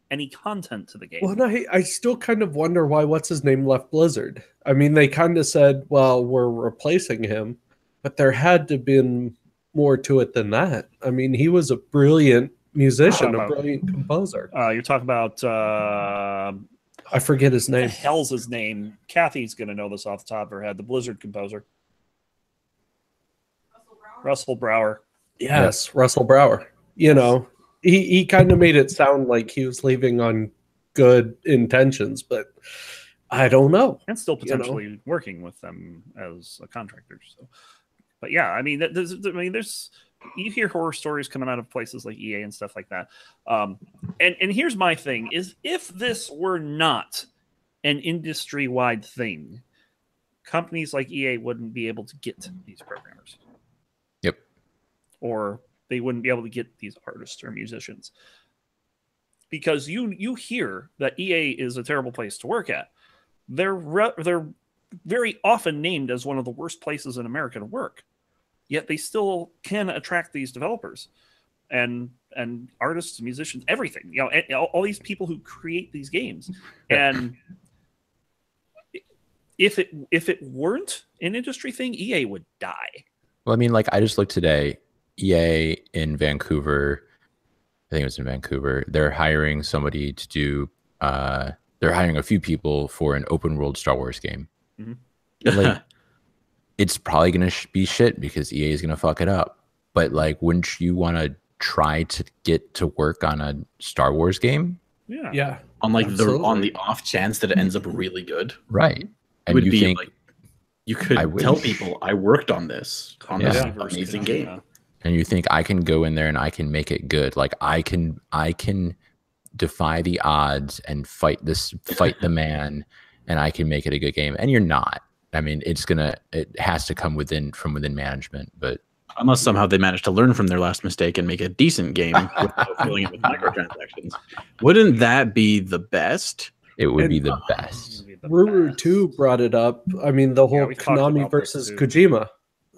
any content to the game. Well, I still kind of wonder why what's-his-name left Blizzard. I mean, they kind of said, well, we're replacing him, but there had to have been more to it than that. I mean, he was a brilliant musician, a brilliant composer. You're talking about I forget his name. What the hell's his name? Kathy's gonna know this off the top of her head. The Blizzard composer, Russell Brower. Yes, Russell Brower. He kind of made it sound like he was leaving on good intentions, but I don't know. And still potentially working with them as a contractor. So, but yeah, I mean, there's. You hear horror stories coming out of places like EA and stuff like that. And here's my thing is, if this were not an industry-wide thing, companies like EA wouldn't be able to get these programmers. Yep. Or they wouldn't be able to get these artists or musicians. Because you hear that EA is a terrible place to work at. They're very often named as one of the worst places in America to work. Yet they still can attract these developers and artists, musicians, everything. All these people who create these games. And if it weren't an industry thing, EA would die. Well, I mean, like I just looked today, EA in Vancouver. I think it was in Vancouver. They're hiring somebody to do. They're hiring a few people for an open world Star Wars game. Mm-hmm. Like, it's probably going to be shit because EA is going to fuck it up. But like, wouldn't you want to try to get to work on a Star Wars game? Yeah. On the off chance that it ends up really good, right? And would you be think like, you could tell people I worked on this amazing game, and you think I can go in there and I can make it good. Like I can defy the odds and fight the man, and I can make it a good game. And you're not. I mean, it has to come from within management, but unless somehow they manage to learn from their last mistake and make a decent game without filling it with microtransactions, wouldn't that be the best? It would be the best. Ruru 2 brought it up. I mean, the whole Konami versus Kojima.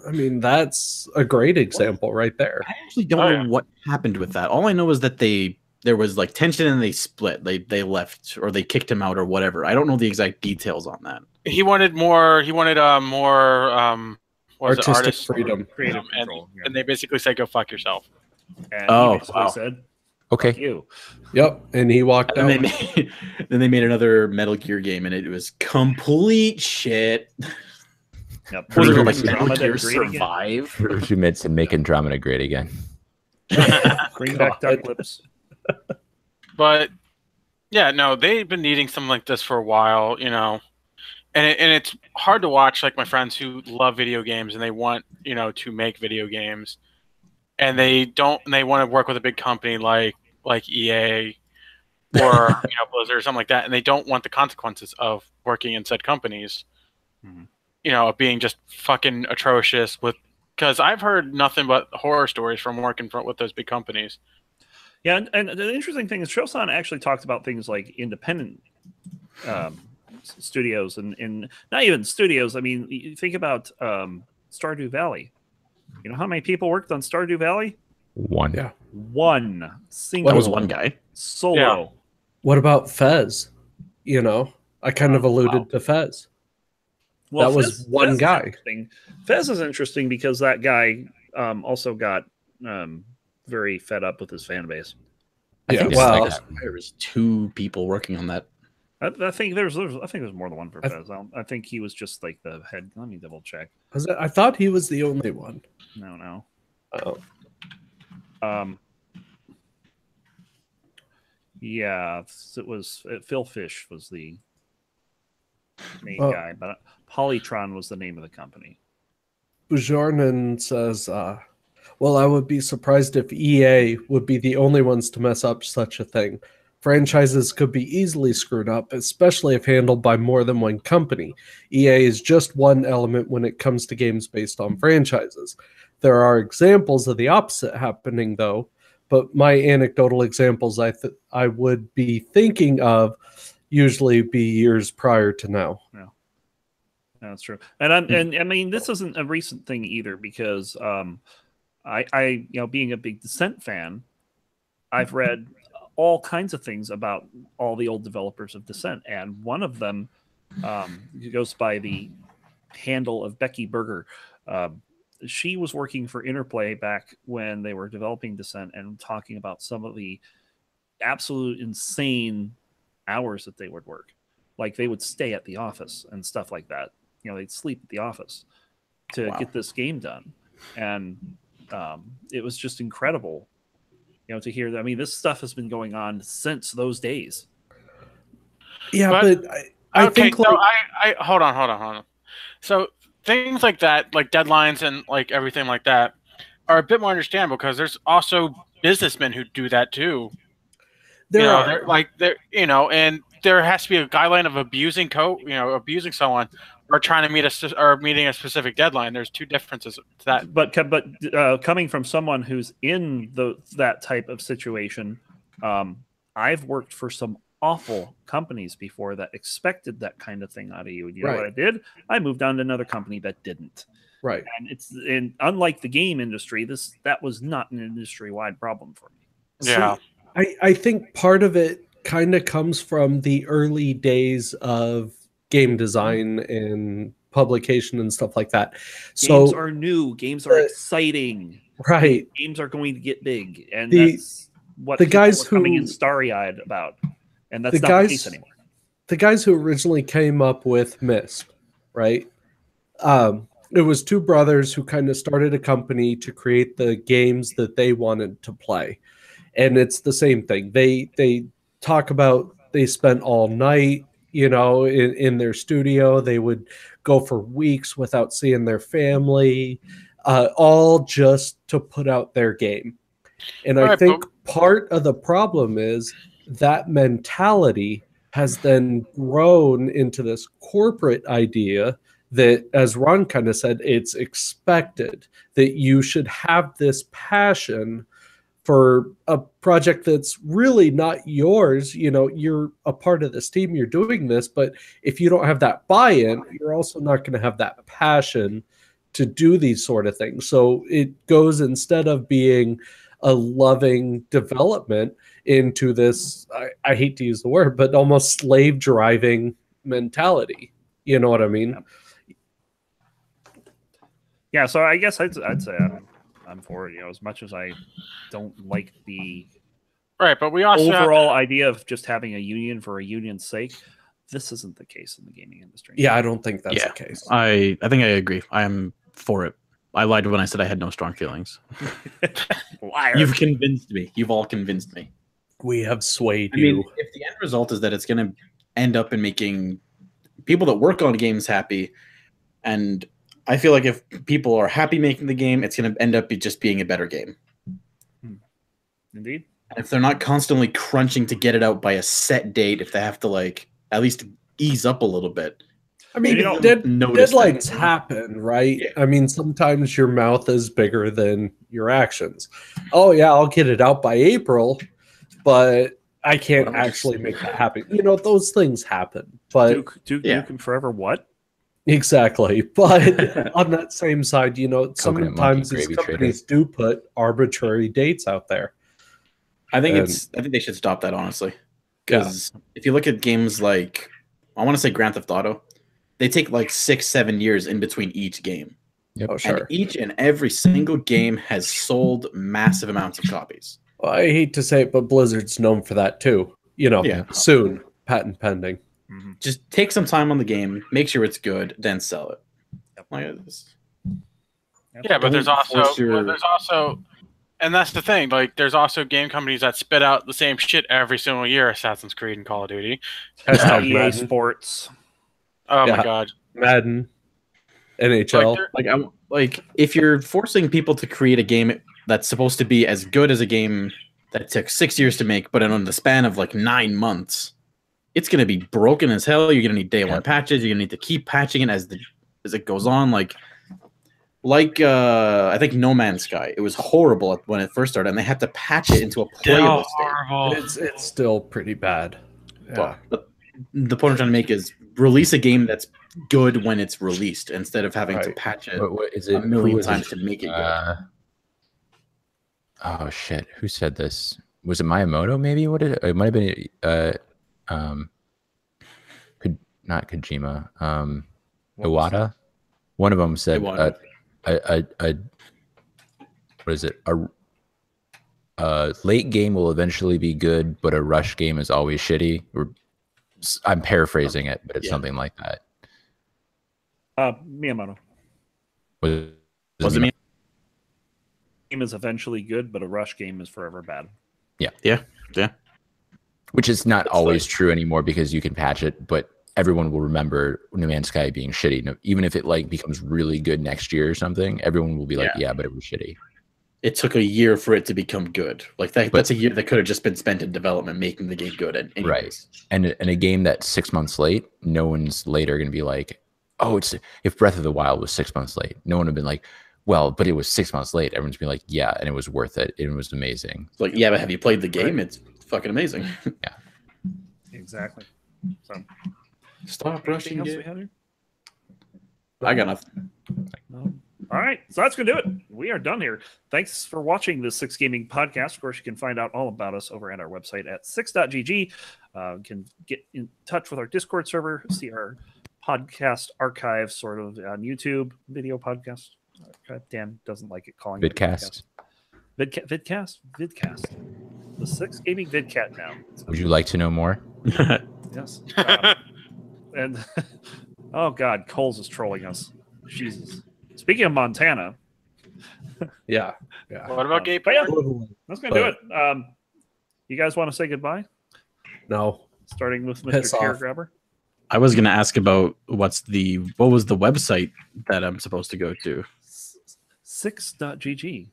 I mean, that's a great example right there. I actually don't know what happened with that. All I know is that there was like tension and they split. They left or they kicked him out or whatever. I don't know the exact details on that. He wanted more. He wanted more artistic freedom, creative control, and they basically said, "Go fuck yourself." And he basically said, "Okay, fuck you." Yep, and he walked out. Then they made another Metal Gear game, and it was complete shit. Yep. Was it like Metal Gear Survive? Rouge said, "Make Andromeda great again." Bring back Duck Lips. But yeah, no, they've been needing something like this for a while, and it's hard to watch. Like my friends who love video games and they want to make video games, and they want to work with a big company like EA Blizzard or something like that, and they don't want the consequences of working in said companies. Mhm. Of being just fucking atrocious because I've heard nothing but horror stories from working with those big companies. Yeah, and the interesting thing is Shosan actually talks about things like independent studios and not even studios. I mean, you think about Stardew Valley. You know how many people worked on Stardew Valley? One. Yeah. One single. That was one guy. Solo. Yeah. What about Fez? I kind of alluded to Fez. Well, That was one is guy. interesting. Fez is interesting because that guy also got very fed up with his fan base. I think well, there was 2 people working on that. I think there's more than one for Fez. I think he was just like the head. Let me double check. I thought he was the only one. No. Oh. Yeah, it was Phil Fish was the main Oh. guy, but Polytron was the name of the company. Bujornan says, well, I would be surprised if EA would be the only ones to mess up such a thing. Franchises could be easily screwed up, especially if handled by more than one company. EA is just one element when it comes to games based on franchises. There are examples of the opposite happening, though, but my anecdotal examples I would be thinking of usually be years prior to now. Yeah, that's true. And I mean, this isn't a recent thing either because I being a big Descent fan, I've read all kinds of things about all the old developers of Descent, and one of them goes by the handle of Becky Berger. She was working for Interplay back when they were developing Descent and talking about some of the absolute insane hours that they would work. Like they would stay at the office and stuff like that. They'd sleep at the office to get this game done. And it was just incredible, to hear that. I mean, this stuff has been going on since those days. Yeah, but I think so I hold on. So things like that, like deadlines and like everything like that, are a bit more understandable because there's also businessmen who do that too. there are. And there has to be a guideline of abusing someone or trying to meeting a specific deadline. There's 2 differences to that. But coming from someone who's in that type of situation, I've worked for some awful companies before that expected that kind of thing out of you. And you know what I did? I moved on to another company that didn't. Right. And unlike the game industry, that was not an industry-wide problem for me. Yeah. I think part of it kind of comes from the early days of game design and publication and stuff like that. Games are new. Games are exciting. Right. Games are going to get big. And that's what the guys are coming in starry-eyed about. And that's not the case anymore. The guys who originally came up with MISP, right? It was 2 brothers who kind of started a company to create the games that they wanted to play. And it's the same thing. They talk about they spent all night, in their studio. They would go for weeks without seeing their family, all just to put out their game. And I think part of the problem is that mentality has then grown into this corporate idea that, as Ron kind of said, it's expected that you should have this passion for a project that's really not yours. You're a part of this team, you're doing this, but if you don't have that buy-in, you're also not going to have that passion to do these sort of things. So it goes, instead of being a loving development, into this, I hate to use the word, but almost slave driving mentality. You know what I mean? Yeah. So I guess I'd say I'm for it. As much as I don't like the but we also overall idea of just having a union for a union's sake, this isn't the case in the gaming industry. Yeah, I don't think that's the case. I think I agree. I am for it. I lied when I said I had no strong feelings. Liar. You've convinced me. You've all convinced me. We have swayed I you. mean, if the end result is that it's going to end up in making people that work on games happy, and I feel like if people are happy making the game, it's going to end up just being a better game. Indeed. And if they're not constantly crunching to get it out by a set date, if they have to like at least ease up a little bit. I mean, You know, notice deadlines that. happen, right? Yeah. I mean, sometimes your mouth is bigger than your actions. Oh yeah, I'll get it out by April, but I can't Well, actually make that happen. You know, those things happen. But Duke yeah. Nukem Forever. What? exactly. But on that same side, you know, Coconut Monkey sometimes these Gravy companies do put arbitrary dates out there. I think And- I think they should stop that, honestly. Because if you look at games like, I want to say Grand Theft Auto, they take like 6-7 years in between each game. Yep. Oh, And sure. each and every single game has sold massive amounts of copies. Well, I hate to say it, but Blizzard's known for that too. You know, Yeah. soon, patent pending. Mhm. Just take some time on the game, make sure it's good, then sell it. Like, it's- Yeah, but there's Don't also, force your- and that's the thing. Like, there's also game companies that spit out the same shit every single year: Assassin's Creed and Call of Duty. Hashtag EA Madden, Sports. Oh Yeah. my god! Madden, NHL. like if you're forcing people to create a game that's supposed to be as good as a game that took 6 years to make, but in the span of like 9 months, it's gonna be broken as hell. You're gonna need day one patches. You're gonna need to keep patching it as it goes on. Like I think No Man's Sky. It was horrible when it first started, and they had to patch it into a playable state. Horrible. It's still pretty bad. Yeah. But the point I'm trying to make is release a game that's good when it's released instead of having to Right. patch it What is a it? million Who is times it? to make it good. Oh shit! Who said this? Was it Miyamoto? Maybe what it might have been. Not Kojima. Iwata. One of them said, Iwata. what is it? A late game will eventually be good, but a rush game is always shitty. I'm paraphrasing it, but it's Yeah. something like that. Miyamoto. Was it me? Game is eventually good, but a rush game is forever bad. Which is not That's always like- true anymore because you can patch it, but everyone will remember No Man's Sky being shitty. No, even if it like becomes really good next year or something, everyone will be like, yeah, but it was shitty. It took a year for it to become good. Like that, But- that's a year that could have just been spent in development, making the game good. And Right. And a game that's 6 months late, no one's later going to be like, oh, it's if Breath of the Wild was 6 months late, no one would have been like, well, but it was 6 months late. Everyone's been like, yeah, and it was worth it. It was amazing. It's like, yeah, but have you played the game? It's fucking amazing. Exactly. So, Stop anything rushing else we it. had here? I got nothing. No. All right, so that's gonna do it. We are done here. Thanks for watching the Six Gaming Podcast. Of course, you can find out all about us over at our website at six.gg. You can get in touch with our Discord server, see our podcast archive, sort of on YouTube video podcast. Dan doesn't like it calling it Vidcast. Vidcast. The Six Gaming Vidcat now. Would you like to know more? Yes. And oh god, Coles is trolling us. Jesus. Speaking of Montana, Yeah. What about gay but yeah, porn? that's gonna do it. You guys want to say goodbye? No. Starting with Piss Mr. Tear off. Grabber. I was gonna ask about what was the website that I'm supposed to go to? Six.gg.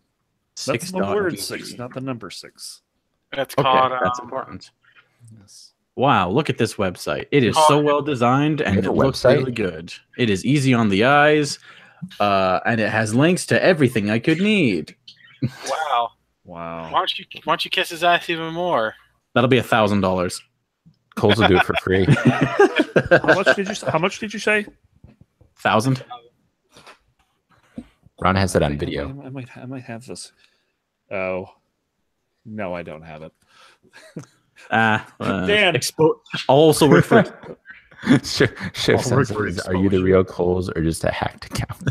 That's Six the dot word GG. 6, not the number 6. It's Okay, called. that's important. Yes. Wow, look at this website. It is Oh, so well designed and have it a looks website? really good. It is easy on the eyes, and it has links to everything I could need. Wow. Wow. Why don't you kiss his ass even more? That'll be $1,000. Coles will do it for free. How much did you say? 1,000? Ron has that on I video. might have this. Oh. No, I don't have it. Dan. I'll also work for Chef I'll work says, for are you the exposure. real Coles or just a hacked account?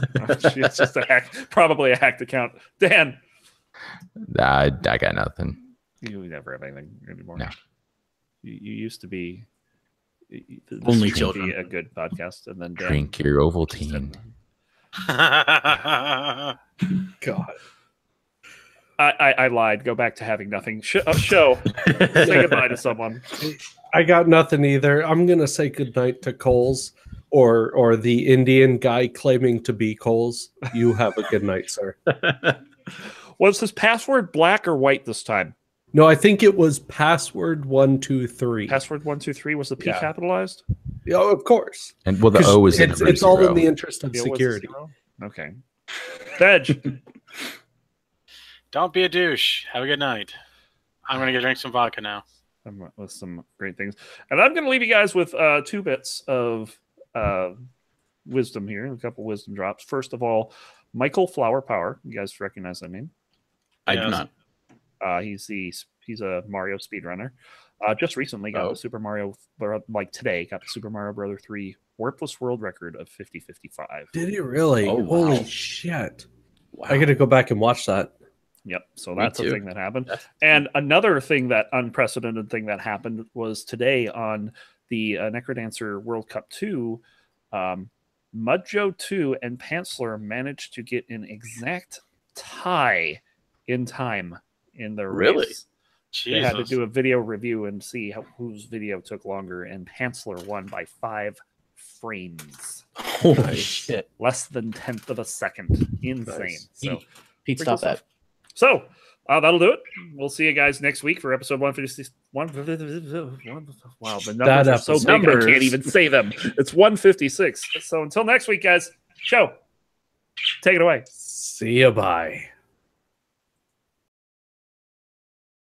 It's just a hack, probably a hacked account. Dan, I got nothing. you never have anything anymore. No. You used to be this Only used to children. be a good podcast, and then Dan Drink your just Ovaltine. said- God. I lied. Go back to having nothing. Show. Say goodbye to someone. I got nothing either. I'm gonna say goodnight to Coles or the Indian guy claiming to be Coles. You have a good night, sir. Was his password black or white this time? No, I think it was password 123. Password 123 was the P Yeah. capitalized? Yeah, of course. And well, the 'Cause O was the it's, number it's all in zero. the interest of It was a security. 0? Okay. Veg. Don't be a douche. Have a good night. I'm gonna go drink some vodka now. With some great things. And I'm going to leave you guys with 2 bits of wisdom here, a couple wisdom drops. First of all, Michael Flower Power. You guys recognize that name? I do Yes. not. He's a Mario speedrunner. Just recently got the Super Mario, like today, got the Super Mario Brother 3 Warpless World Record of 50:55. Did he really? Oh, wow. Holy shit. Wow. I got to go back and watch that. Yep. So Me that's a too. thing that happened. That's- And another thing that unprecedented thing that happened was today on the Necrodancer World Cup 2, Mudjo 2 and Pantsler managed to get an exact tie in time in the Really? race. They had to Jesus. do a video review and see whose video took longer, and Pantsler won by 5 frames, Holy shit. less than 1/10 of a second. Insane. Nice. So. Pete, Pretty stop cool that. stuff. So that'll do it. We'll see you guys next week for episode 156. Wow, the numbers are so episode. big I Numbers. can't even say them. It's 156. So until next week, guys. Show. Take it away. See ya, bye.